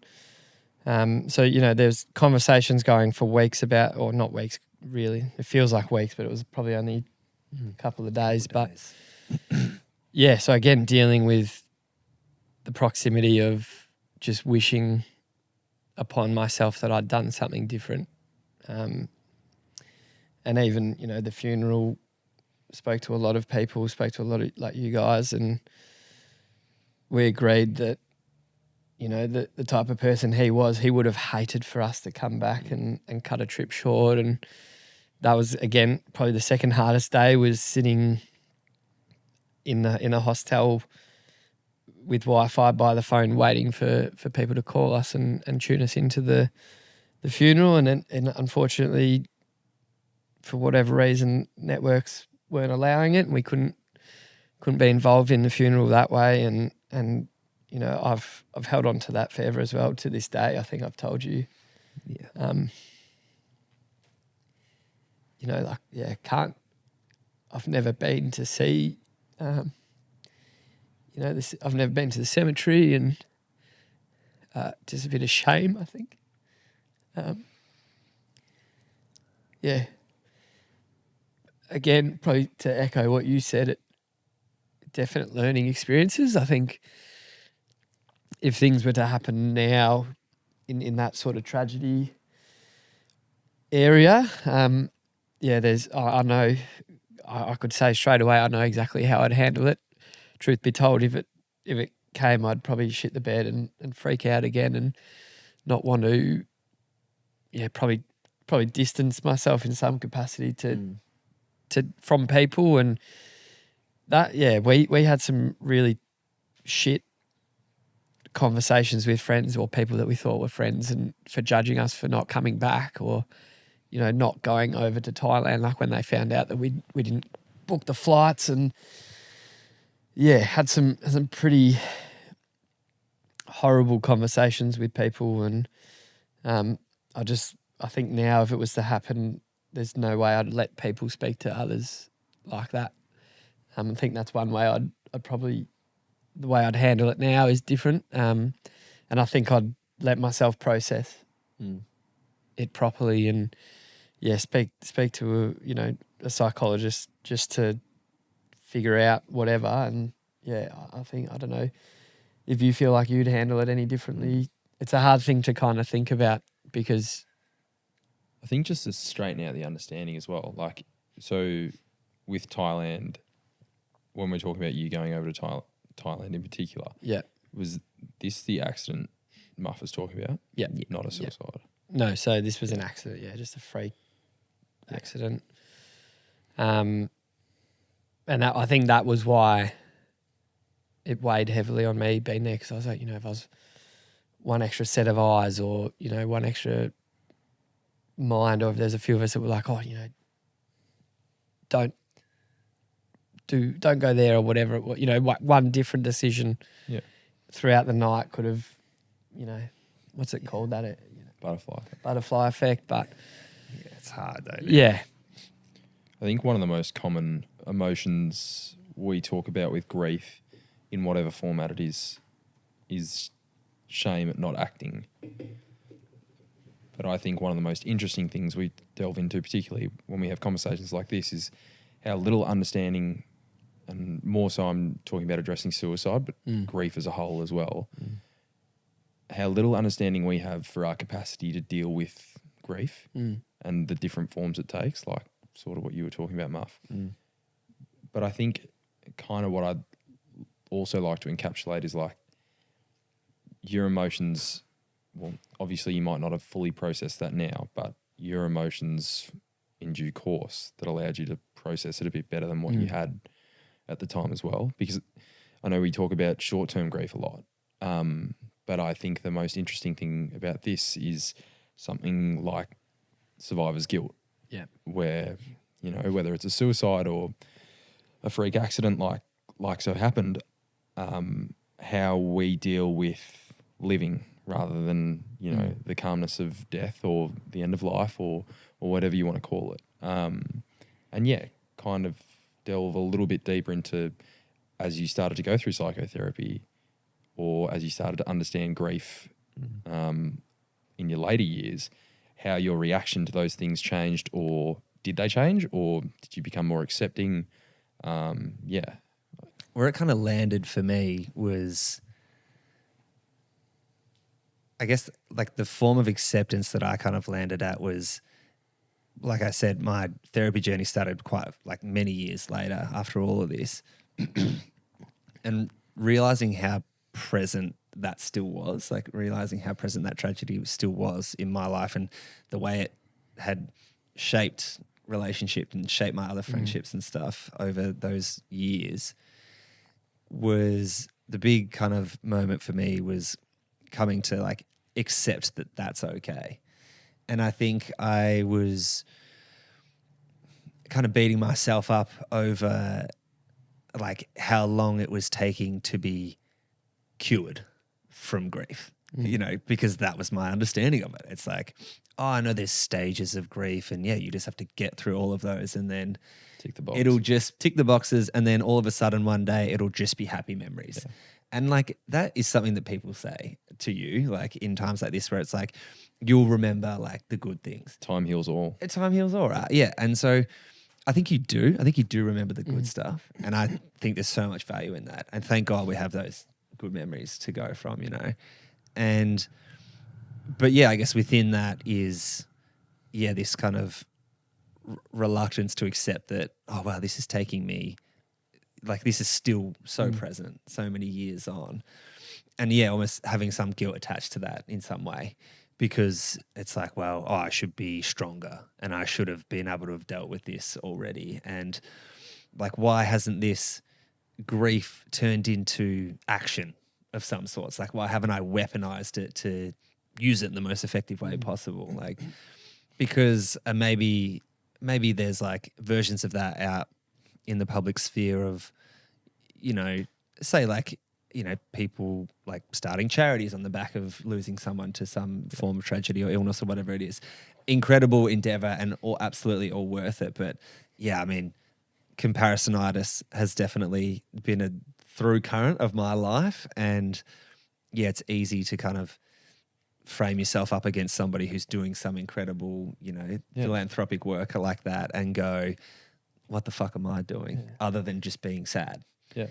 so, you know, there's conversations going for weeks about, or not weeks really, it feels like weeks, but it was probably only a couple of days. But yeah, so again, dealing with the proximity of just wishing upon myself that I'd done something different. And even, you know, the funeral, spoke to a lot of people, spoke to a lot of like you guys, and we agreed that, you know, the type of person he was, he would have hated for us to come back and cut a trip short. And that was, again, probably the second hardest day, was sitting in a hostel with Wi-Fi by the phone, waiting for people to call us and tune us into the funeral. And unfortunately, for whatever reason, networks weren't allowing it, and we couldn't couldn't be involved in the funeral that way, and you know, I've held on to that forever as well to this day. I think I've told you. Yeah. You know, like, yeah, I've never been to see, you know, I've never been to the cemetery, and just a bit of shame, I think. Yeah. Again, probably to echo what you said, definite learning experiences. I think if things were to happen now in that sort of tragedy area, I know, I could say straight away, I know exactly how I'd handle it. Truth be told, if it came, I'd probably shit the bed and freak out again and not want to, probably distance myself in some capacity to from people. And that, we had some really shit conversations with friends or people that we thought were friends, and for judging us for not coming back, or not going over to Thailand, like when they found out that we didn't book the flights, and had some pretty horrible conversations with people. And I think now, if it was to happen, there's no way I'd let people speak to others like that. I think that's one way I'd probably, the way I'd handle it now is different. And I think I'd let myself process it properly, and speak to a psychologist just to figure out whatever. And I think, I don't know if you feel like you'd handle it any differently. It's a hard thing to kind of think about, because I think just to straighten out the understanding as well. Like, so with Thailand, when we're talking about you going over to Thailand in particular, was this the accident Muff was talking about? Yeah. Not a suicide? No, so this was an accident, just a freak accident. And that, I think that was why it weighed heavily on me being there, because I was like, if I was one extra set of eyes, or, one extra mind, or if there's a few of us that were like, oh, don't go there, or whatever, one different decision throughout the night could have, what's it called, that butterfly effect. But it's hard though. Yeah. I think one of the most common emotions we talk about with grief, in whatever format it is shame at not acting. But I think one of the most interesting things we delve into, particularly when we have conversations like this, is how little understanding, and more so I'm talking about addressing suicide, but grief as a whole as well, how little understanding we have for our capacity to deal with grief and the different forms it takes, like sort of what you were talking about, Muff. But I think kind of what I'd also like to encapsulate is like your emotions. Well, obviously you might not have fully processed that now, but your emotions in due course that allowed you to process it a bit better than what you had at the time as well. Because I know we talk about short-term grief a lot, but I think the most interesting thing about this is something like survivor's guilt. Yeah. Where, whether it's a suicide or a freak accident like so happened, how we deal with living rather than, the calmness of death or the end of life or whatever you want to call it. And kind of delve a little bit deeper into, as you started to go through psychotherapy, or as you started to understand grief in your later years, how your reaction to those things changed, or did they change, or did you become more accepting? Where it kind of landed for me was, I guess, like the form of acceptance that I kind of landed at was, like I said, my therapy journey started quite like many years later after all of this, and realizing how present that still was, like realizing how present that tragedy still was in my life, and the way it had shaped relationship and shaped my other friendships and stuff over those years, was the big kind of moment for me, was coming to like accept that that's okay. And I think I was kind of beating myself up over like how long it was taking to be cured from grief, because that was my understanding of it. It's like, oh, I know there's stages of grief, and you just have to get through all of those, and then Tick the box. it'll just tick the boxes, and then all of a sudden one day it'll just be happy memories. Yeah. And like that is something that people say to you, like in times like this, where it's like you'll remember like the good things. Time heals all. Time heals all, right? Yeah. And so I think you do. I think you do remember the good stuff. And I think there's so much value in that. And thank God we have those good memories to go from, But yeah, I guess within that is, this kind of reluctance to accept that, oh, wow, this is taking me, like this is still so present so many years on. And almost having some guilt attached to that in some way, because it's like, well, I should be stronger and I should have been able to have dealt with this already. And like, why hasn't this grief turned into action of some sorts? Like, why haven't I weaponized it to use it in the most effective way possible? Like, because maybe there's like versions of that out in the public sphere of, say like, people like starting charities on the back of losing someone to some form of tragedy or illness or whatever it is. Incredible endeavor and absolutely all worth it. But I mean, comparisonitis has definitely been a through current of my life. And it's easy to kind of frame yourself up against somebody who's doing some incredible, philanthropic work like that and go, what the fuck am I doing other than just being sad? Yeah.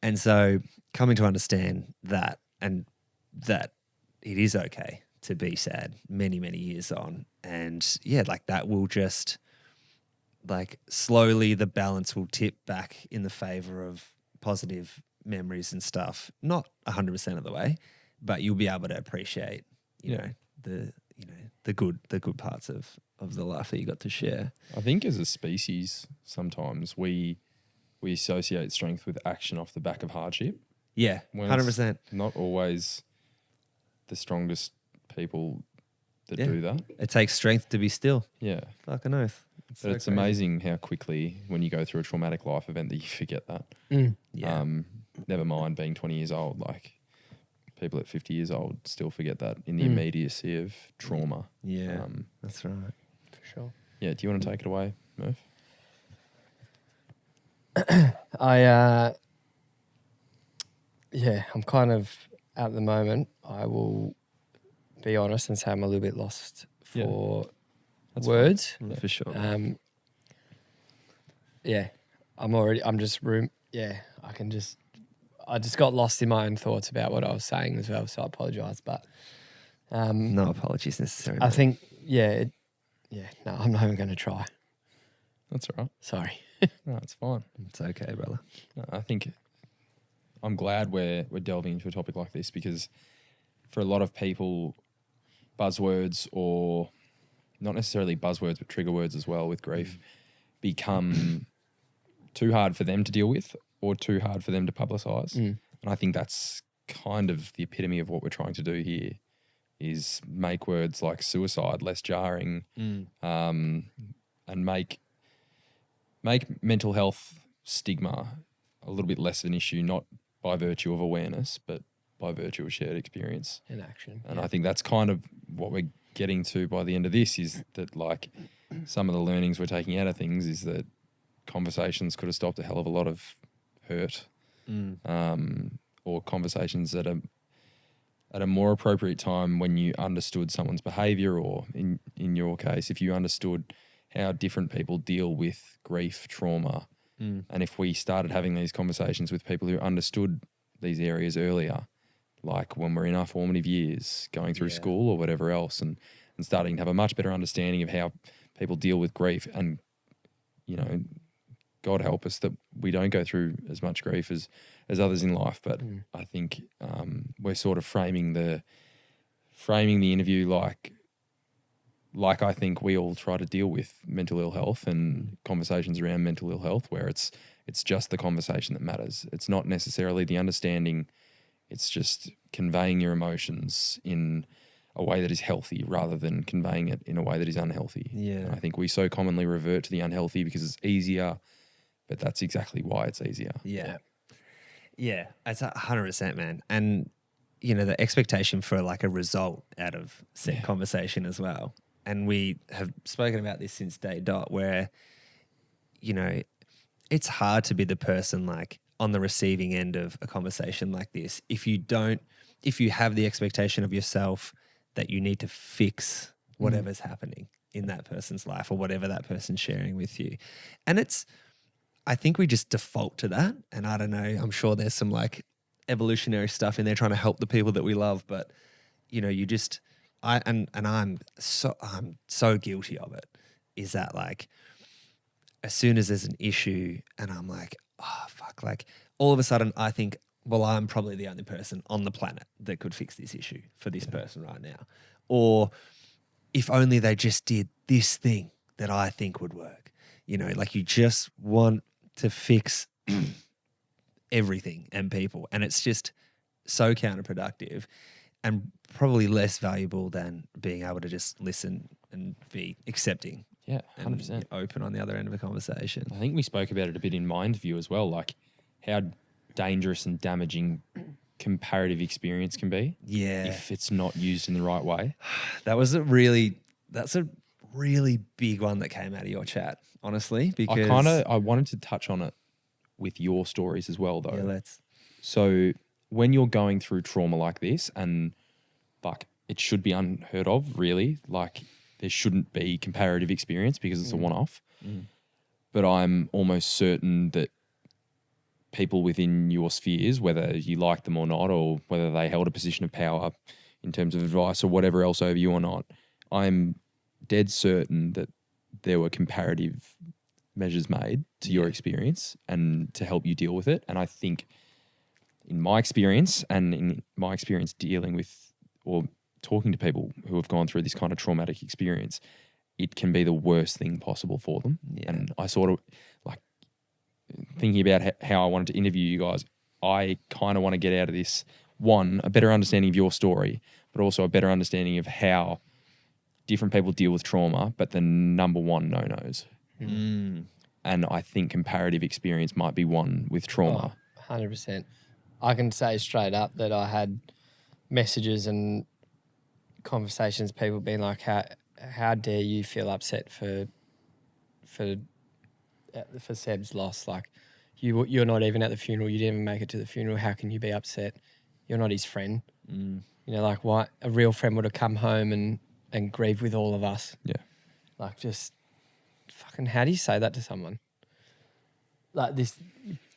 And so coming to understand that, and that it is okay to be sad many, many years on. And like that will just like slowly the balance will tip back in the favor of positive memories and stuff. Not 100% of the way, but you'll be able to appreciate, the good parts of the life that you got to share. I think as a species, sometimes we associate strength with action off the back of hardship. Yeah, 100%. Not always the strongest people that do that. It takes strength to be still. Yeah. Fucking oath. But it's amazing how quickly when you go through a traumatic life event that you forget that. Yeah. Never mind being 20 years old, like people at 50 years old still forget that in the immediacy of trauma. Yeah, that's right. For sure. Yeah, do you want to take it away, Murph? I'm kind of at the moment, I will be honest and say I'm a little bit lost for words. For sure. I just got lost in my own thoughts about what I was saying as well, so I apologise. But no apologies necessary. I think, no, I'm not even going to try. That's all right. Sorry. No, it's fine. It's okay, brother. No, I think I'm glad we're delving into a topic like this, because for a lot of people, buzzwords, or not necessarily buzzwords, but trigger words as well with grief, become too hard for them to deal with or too hard for them to publicise. And I think that's kind of the epitome of what we're trying to do here, is make words like suicide less jarring, and make mental health stigma a little bit less of an issue, not by virtue of awareness, but by virtue of shared experience and action. And I think that's kind of what we're getting to by the end of this, is that like some of the learnings we're taking out of things is that conversations could have stopped a hell of a lot of hurt, or conversations at a more appropriate time when you understood someone's behaviour, or in your case, if you understood how different people deal with grief, trauma. And if we started having these conversations with people who understood these areas earlier, like when we're in our formative years, going through school or whatever else, and starting to have a much better understanding of how people deal with grief, and, God help us that we don't go through as much grief as others in life. But I think we're sort of framing the interview like I think we all try to deal with mental ill health and conversations around mental ill health, where it's just the conversation that matters. It's not necessarily the understanding. It's just conveying your emotions in a way that is healthy rather than conveying it in a way that is unhealthy. Yeah. And I think we so commonly revert to the unhealthy because it's easier, but that's exactly why it's easier. Yeah. Yeah. It's 100%, man. And, you know, the expectation for like a result out of said conversation as well. And we have spoken about this since day dot where, you know, it's hard to be the person like on the receiving end of a conversation like this if you have the expectation of yourself that you need to fix whatever's happening in that person's life or whatever that person's sharing with you. And I think we just default to that. And I don't know, I'm sure there's some like evolutionary stuff in there trying to help the people that we love, but you know, I'm so guilty of it, is that like as soon as there's an issue and I'm like, oh fuck, like all of a sudden I think, well, I'm probably the only person on the planet that could fix this issue for this person right now. Or if only they just did this thing that I think would work. You know, like you just want to fix everything and people. And it's just so counterproductive and probably less valuable than being able to just listen and be accepting. Yeah, 100%. And open on the other end of a conversation. I think we spoke about it a bit in my interview as well, like how dangerous and damaging comparative experience can be. Yeah. If it's not used in the right way. That's a really big one that came out of your chat, honestly, because I wanted to touch on it with your stories as well though. Yeah, let's. So when you're going through trauma like this, and like it should be unheard of, really, like there shouldn't be comparative experience because it's a one-off. But I'm almost certain that people within your spheres, whether you like them or not, or whether they held a position of power in terms of advice or whatever else over you or not, I'm dead certain that there were comparative measures made to your experience and to help you deal with it. And I think in my experience dealing with or talking to people who have gone through this kind of traumatic experience, it can be the worst thing possible for them. Yeah. And I sort of like thinking about how I wanted to interview you guys. I kind of want to get out of this, one, a better understanding of your story, but also a better understanding of how different people deal with trauma, but the number one no-nos. And I think comparative experience might be one with trauma. 100%. I can say straight up that I had messages and conversations, people being like, how dare you feel upset for Seb's loss? Like, you're not even at the funeral. You didn't even make it to the funeral. How can you be upset? You're not his friend. You know, like, why a real friend would have come home and grieved with all of us. Yeah. Like, just fucking, how do you say that to someone? Like this,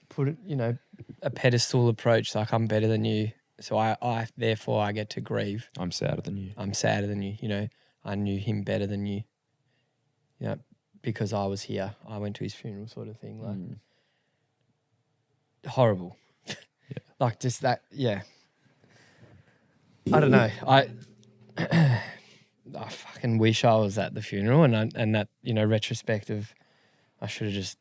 put it, you know, a pedestal approach. Like, I'm better than you, so I therefore I get to grieve. I'm sadder than you. I'm sadder than you. You know, I knew him better than you. You know, because I was here. I went to his funeral, sort of thing. Like, horrible. Yeah. Like, just that. Yeah. I don't know. I fucking wish I was at the funeral, and that, you know, retrospective, I should have just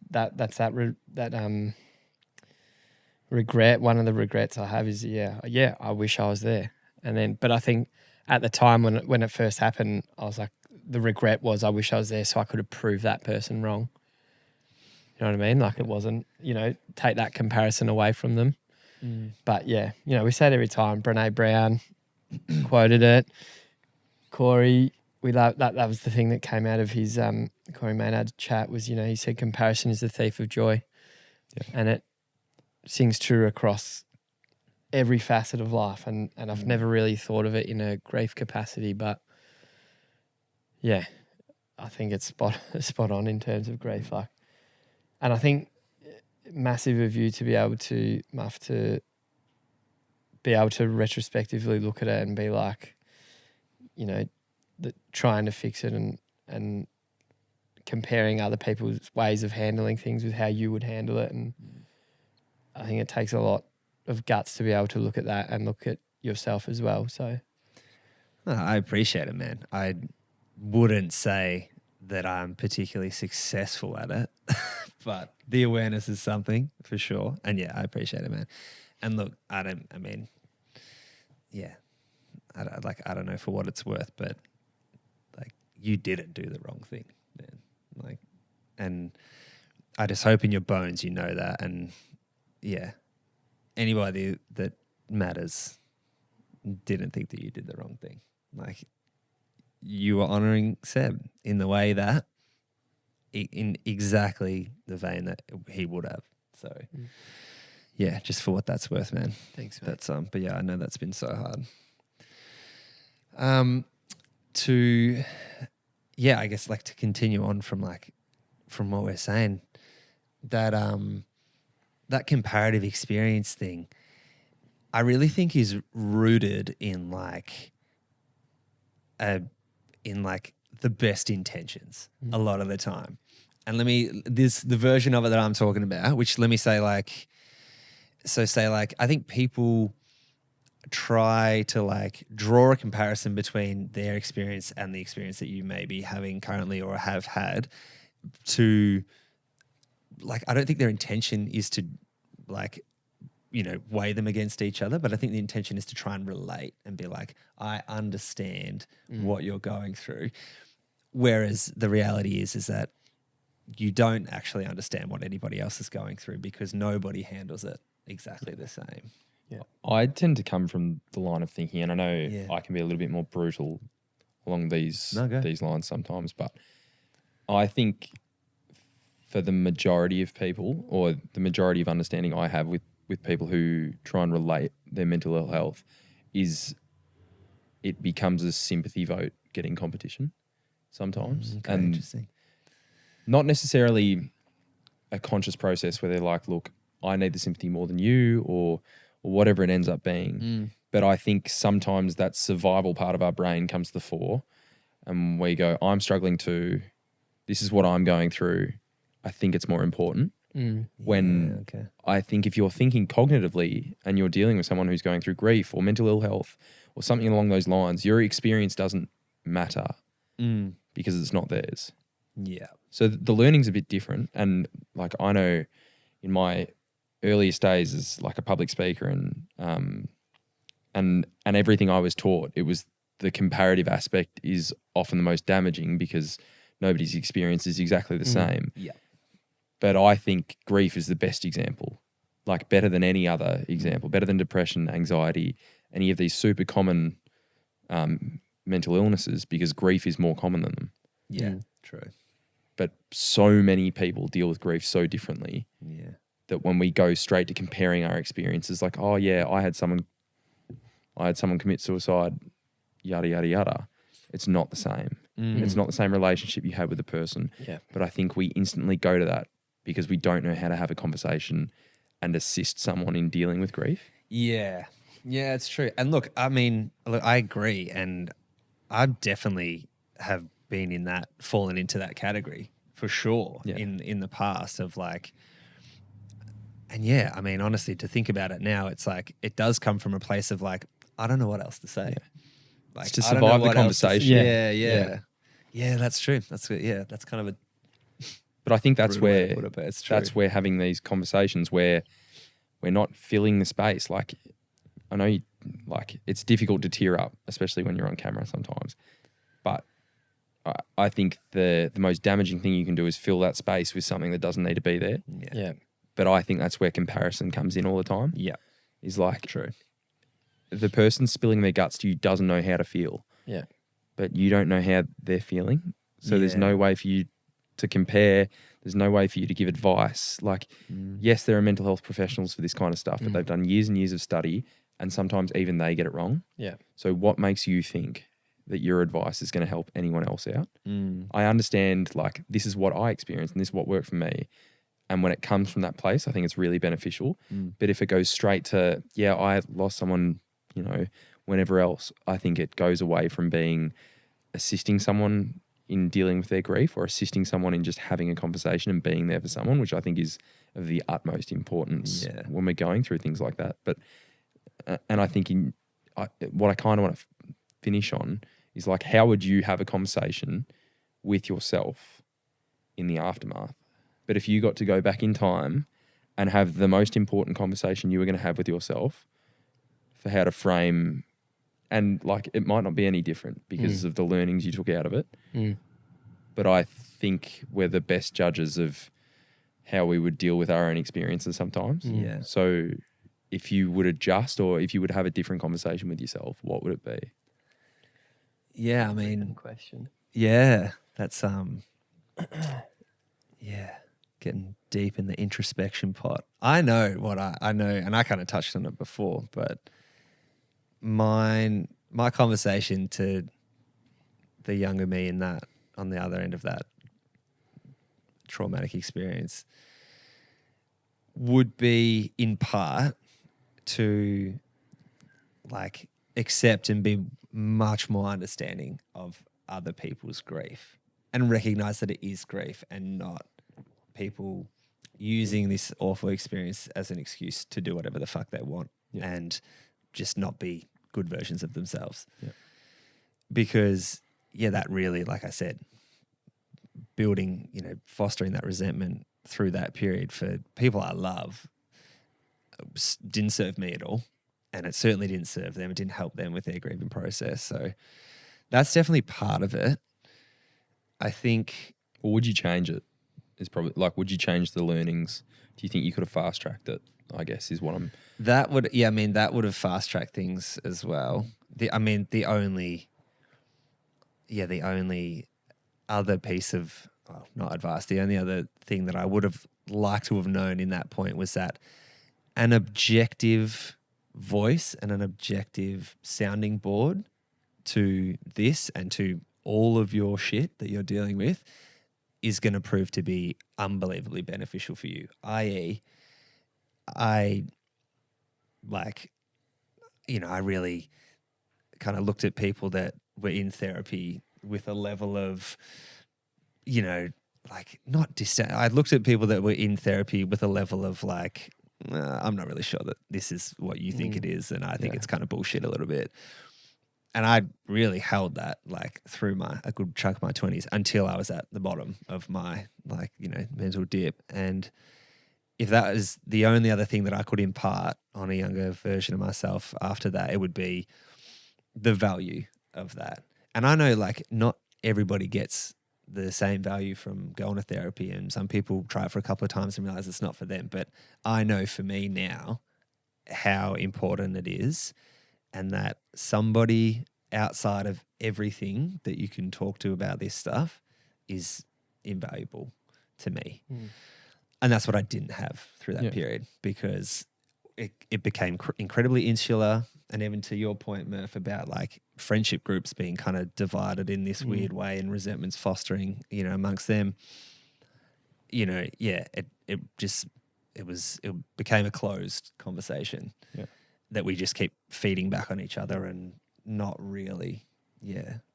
regret. One of the regrets I have is I wish I was there. And then, but I think at the time when it first happened, I was like, the regret was I wish I was there so I could have proved that person wrong. You know what I mean? Like, it wasn't, you know, take that comparison away from them. But yeah, you know, we say it every time. Brene Brown quoted it. Corey, we love that. That was the thing that came out of his Corey Maynard's chat was, you know, he said comparison is the thief of joy. Yeah. And it sings true across every facet of life. And I've never really thought of it in a grief capacity, but yeah, I think it's spot on in terms of grief. Like, and I think massive of you to be able to, Muff, to be able to retrospectively look at it and be like, you know, trying to fix it and comparing other people's ways of handling things with how you would handle it. And I think it takes a lot of guts to be able to look at that and look at yourself as well. So I appreciate it, man. I wouldn't say that I'm particularly successful at it, but the awareness is something for sure. And yeah, I appreciate it, man. And look, I don't know for what it's worth, but like, you didn't do the wrong thing, man. Like, and I just hope in your bones you know that. And yeah, anybody that matters didn't think that you did the wrong thing. Like, you were honoring Seb in the way that, in exactly the vein that he would have. So, yeah, just for what that's worth, man. Thanks, mate. That's but yeah, I know that's been so hard. I guess like to continue on from what we're saying, that that comparative experience thing, I really think is rooted in the best intentions a lot of the time. And the version of it that I'm talking about, which let me say I think people try to draw a comparison between their experience and the experience that you may be having currently or have had to I don't think their intention is to weigh them against each other, but I think the intention is to try and relate and be like, I understand what you're going through. Whereas the reality is that you don't actually understand what anybody else is going through because nobody handles it exactly the same. Yeah. I tend to come from the line of thinking, and I know I can be a little bit more brutal along these lines sometimes, but I think for the majority of people, or the majority of understanding I have with people who try and relate their mental ill health, is it becomes a sympathy vote getting competition sometimes. Okay, and interesting. Not necessarily a conscious process where they're like, look, I need the sympathy more than you, or whatever it ends up being. But I think sometimes that survival part of our brain comes to the fore and we go, I'm struggling too. This is what I'm going through. I think it's more important. When I think if you're thinking cognitively and you're dealing with someone who's going through grief or mental ill health or something along those lines, your experience doesn't matter because it's not theirs. Yeah. So the learning's a bit different. And I know in my earliest days as a public speaker and everything I was taught, it was the comparative aspect is often the most damaging because nobody's experience is exactly the same. Yeah. But I think grief is the best example, better than any other example, better than depression, anxiety, any of these super common mental illnesses, because grief is more common than them. Yeah, true. But so many people deal with grief so differently that when we go straight to comparing our experiences, oh yeah, I had someone commit suicide, yada, yada, yada. It's not the same. It's not the same relationship you have with the person. Yeah. But I think we instantly go to that because we don't know how to have a conversation and assist someone in dealing with grief. Yeah. Yeah, it's true. And look, I agree. And I definitely have been fallen into that category for sure in the past of and yeah, honestly, to think about it now, it's it does come from a place of I don't know what else to say. It's to survive the conversation. Yeah, that's true. That's kind of a. But I think that's where it's true. that's where having these conversations where we're not filling the space. I know it's difficult to tear up, especially when you're on camera sometimes. But I think the most damaging thing you can do is fill that space with something that doesn't need to be there. Yeah. But I think that's where comparison comes in all the time. Yeah. Is true. The person spilling their guts to you doesn't know how to feel. Yeah. But you don't know how they're feeling. So there's no way for you to compare. There's no way for you to give advice. Yes, there are mental health professionals for this kind of stuff, but they've done years and years of study, and sometimes even they get it wrong. Yeah. So what makes you think that your advice is going to help anyone else out? I understand, this is what I experienced and this is what worked for me. And when it comes from that place, I think it's really beneficial. But if it goes straight to, I lost someone, whenever else, I think it goes away from being assisting someone in dealing with their grief or assisting someone in just having a conversation and being there for someone, which I think is of the utmost importance when we're going through things like that. But, and I think what I kind of want to finish on is how would you have a conversation with yourself in the aftermath? But if you got to go back in time and have the most important conversation you were going to have with yourself for how to frame, and it might not be any different because of the learnings you took out of it. But I think we're the best judges of how we would deal with our own experiences sometimes. Yeah. So if you would adjust or if you would have a different conversation with yourself, what would it be? Yeah, I Good mean, question. yeah, that's yeah, getting deep in the introspection pot. I know what I know, and I kind of touched on it before, but my conversation to the younger me in that, on the other end of that traumatic experience, would be in part to like accept and be much more understanding of other people's grief and recognize that it is grief and not people using this awful experience as an excuse to do whatever the fuck they want and just not be good versions of themselves. Yeah. Because that really, like I said, building, fostering that resentment through that period for people I love didn't serve me at all. And it certainly didn't serve them. It didn't help them with their grieving process. So that's definitely part of it. I think. Or would you change it? Is probably like, would you change the learnings? Do you think you could have fast tracked it? I guess is what I'm. That would, that would have fast tracked things as well. The only other piece of, not advice, the only other thing that I would have liked to have known in that point was that an objective voice and an objective sounding board to this and to all of your shit that you're dealing with is going to prove to be unbelievably beneficial for you. I really kind of looked at people that were in therapy with a level of, not distant. I looked at people that were in therapy with a level of like, I'm not really sure that this is what you think it is, and I think it's kind of bullshit a little bit. And I really held that like through a good chunk of my 20s until I was at the bottom of my mental dip. And if that is the only other thing that I could impart on a younger version of myself after that, it would be the value of that. And I know like not everybody gets the same value from going to therapy, and some people try it for a couple of times and realize it's not for them. But I know for me now how important it is, and that somebody outside of everything that you can talk to about this stuff is invaluable to me. And that's what I didn't have through that period, because it became incredibly insular. And even to your point, Murph, about like friendship groups being kind of divided in this weird way and resentments fostering, amongst them, it became a closed conversation that we just keep feeding back on each other and not really,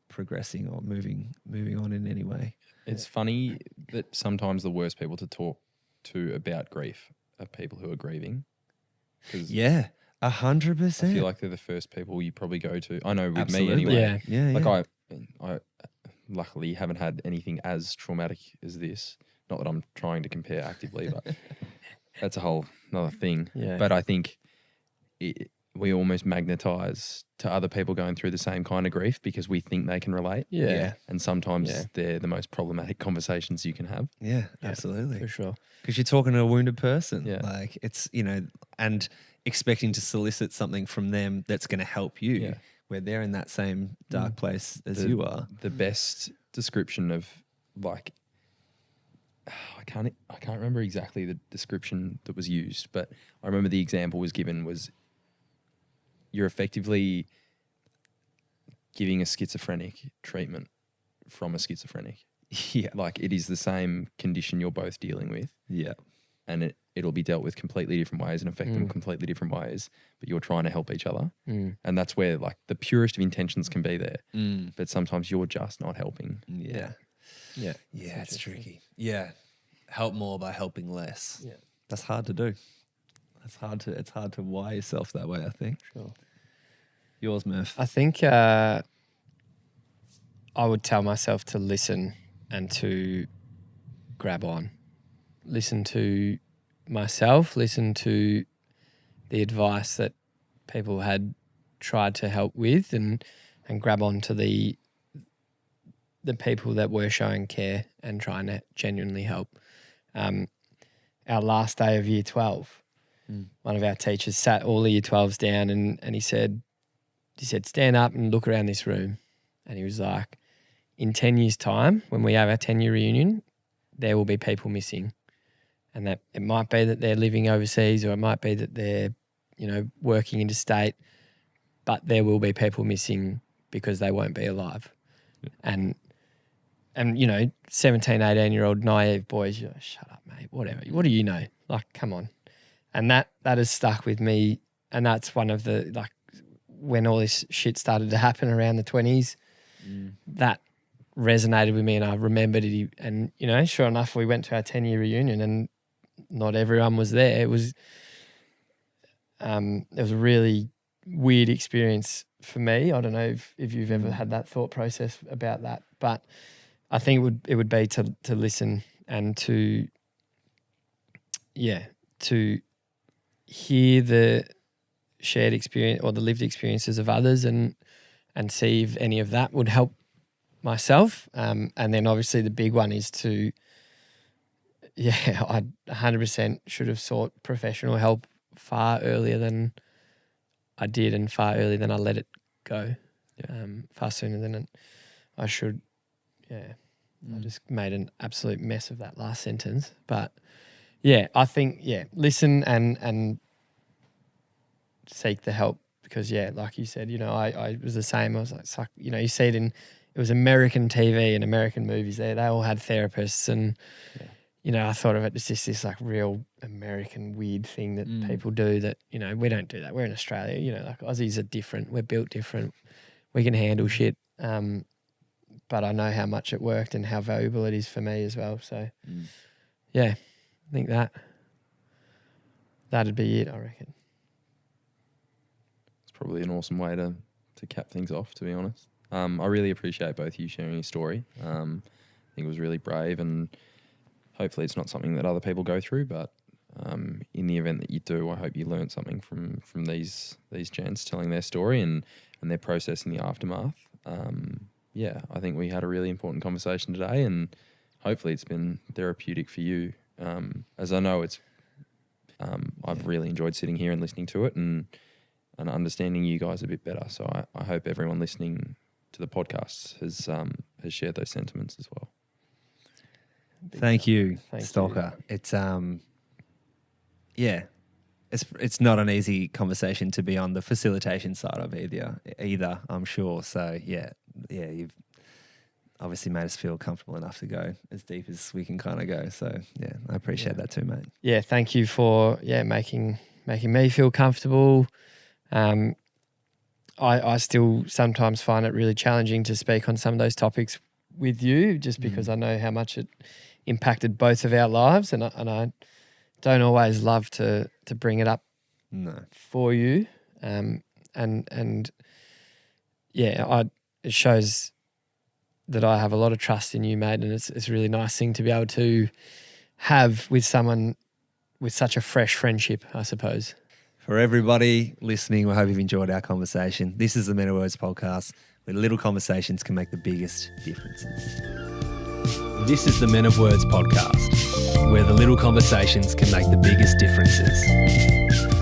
progressing or moving on in any way. It's funny that sometimes the worst people to talk to about grief are people who are grieving. 100%. I feel like they're the first people you probably go to. I know with Absolutely. me anyway. Yeah. Like I luckily haven't had anything as traumatic as this. Not that I'm trying to compare actively, but that's a whole another thing. Yeah. But I think we almost magnetize to other people going through the same kind of grief because we think they can relate. Yeah. And sometimes they're the most problematic conversations you can have. Yeah, absolutely. For sure. Because you're talking to a wounded person. Yeah. Like it's, and expecting to solicit something from them that's going to help you where they're in that same dark place as you are. The best description of like, I can't remember exactly the description that was used, but I remember the example was given was you're effectively giving a schizophrenic treatment from a schizophrenic. Yeah. Like it is the same condition you're both dealing with. Yeah. And it'll be dealt with completely different ways and affect them completely different ways, but you're trying to help each other. And that's where like the purest of intentions can be there. But sometimes you're just not helping. Yeah. Yeah. Yeah, it's tricky. Yeah. Help more by helping less. Yeah. That's hard to do. It's hard to wire yourself that way, I think. Sure. Yours, Murph. I think I would tell myself to listen and to grab on. Listen to myself, listen to the advice that people had tried to help with and grab on to the people that were showing care and trying to genuinely help. our last day of year 12, one of our teachers sat all the year 12s down and he said, stand up and look around this room. And he was like, in 10 years' time, when we have our 10-year reunion, there will be people missing. And that it might be that they're living overseas, or it might be that they're, working interstate, but there will be people missing because they won't be alive. Yeah. And 17, 18-year-old naive boys, you're like, shut up, mate, whatever. What do you know? Like, come on. And that has stuck with me. And that's one of the, like, when all this shit started to happen around the 20s, that resonated with me, and I remembered it. And, sure enough, we went to our 10-year reunion and not everyone was there. It was a really weird experience for me. I don't know if you've ever had that thought process about that, but I think it would be to listen and to hear the shared experience or the lived experiences of others and see if any of that would help myself. And then obviously the big one is I 100% should have sought professional help far earlier than I did, and far earlier than I let it go. Far sooner than I should. Yeah. I just made an absolute mess of that last sentence. But I think, listen and seek the help, because like you said, I was the same. I was like, you see it was American TV and American movies there. They all had therapists, and I thought of it as just this like real American weird thing that people do that, we don't do that. We're in Australia, like Aussies are different. We're built different. We can handle shit. But I know how much it worked and how valuable it is for me as well. So, I think that'd be it, I reckon. It's probably an awesome way to cap things off, to be honest. I really appreciate both of you sharing your story. I think it was really brave, and hopefully it's not something that other people go through, but in the event that you do, I hope you learned something from these gents telling their story and their process in the aftermath. I think we had a really important conversation today, and hopefully it's been therapeutic for you. As I know I've really enjoyed sitting here and listening to it and understanding you guys a bit better. So I hope everyone listening to the podcast has shared those sentiments as well. Thank you, Stalker. It's it's not an easy conversation to be on the facilitation side of either, I'm sure. So you've obviously made us feel comfortable enough to go as deep as we can kind of go. So I appreciate that too, mate. Yeah, thank you for making me feel comfortable. I still sometimes find it really challenging to speak on some of those topics with you, just because I know how much it impacted both of our lives, and I don't always love to bring it up for you. It shows that I have a lot of trust in you, mate, and it's a really nice thing to be able to have with someone with such a fresh friendship, I suppose. For everybody listening, we hope you've enjoyed our conversation. This is the Men of Words podcast, where little conversations can make the biggest differences. This is the Men of Words podcast, where the little conversations can make the biggest differences.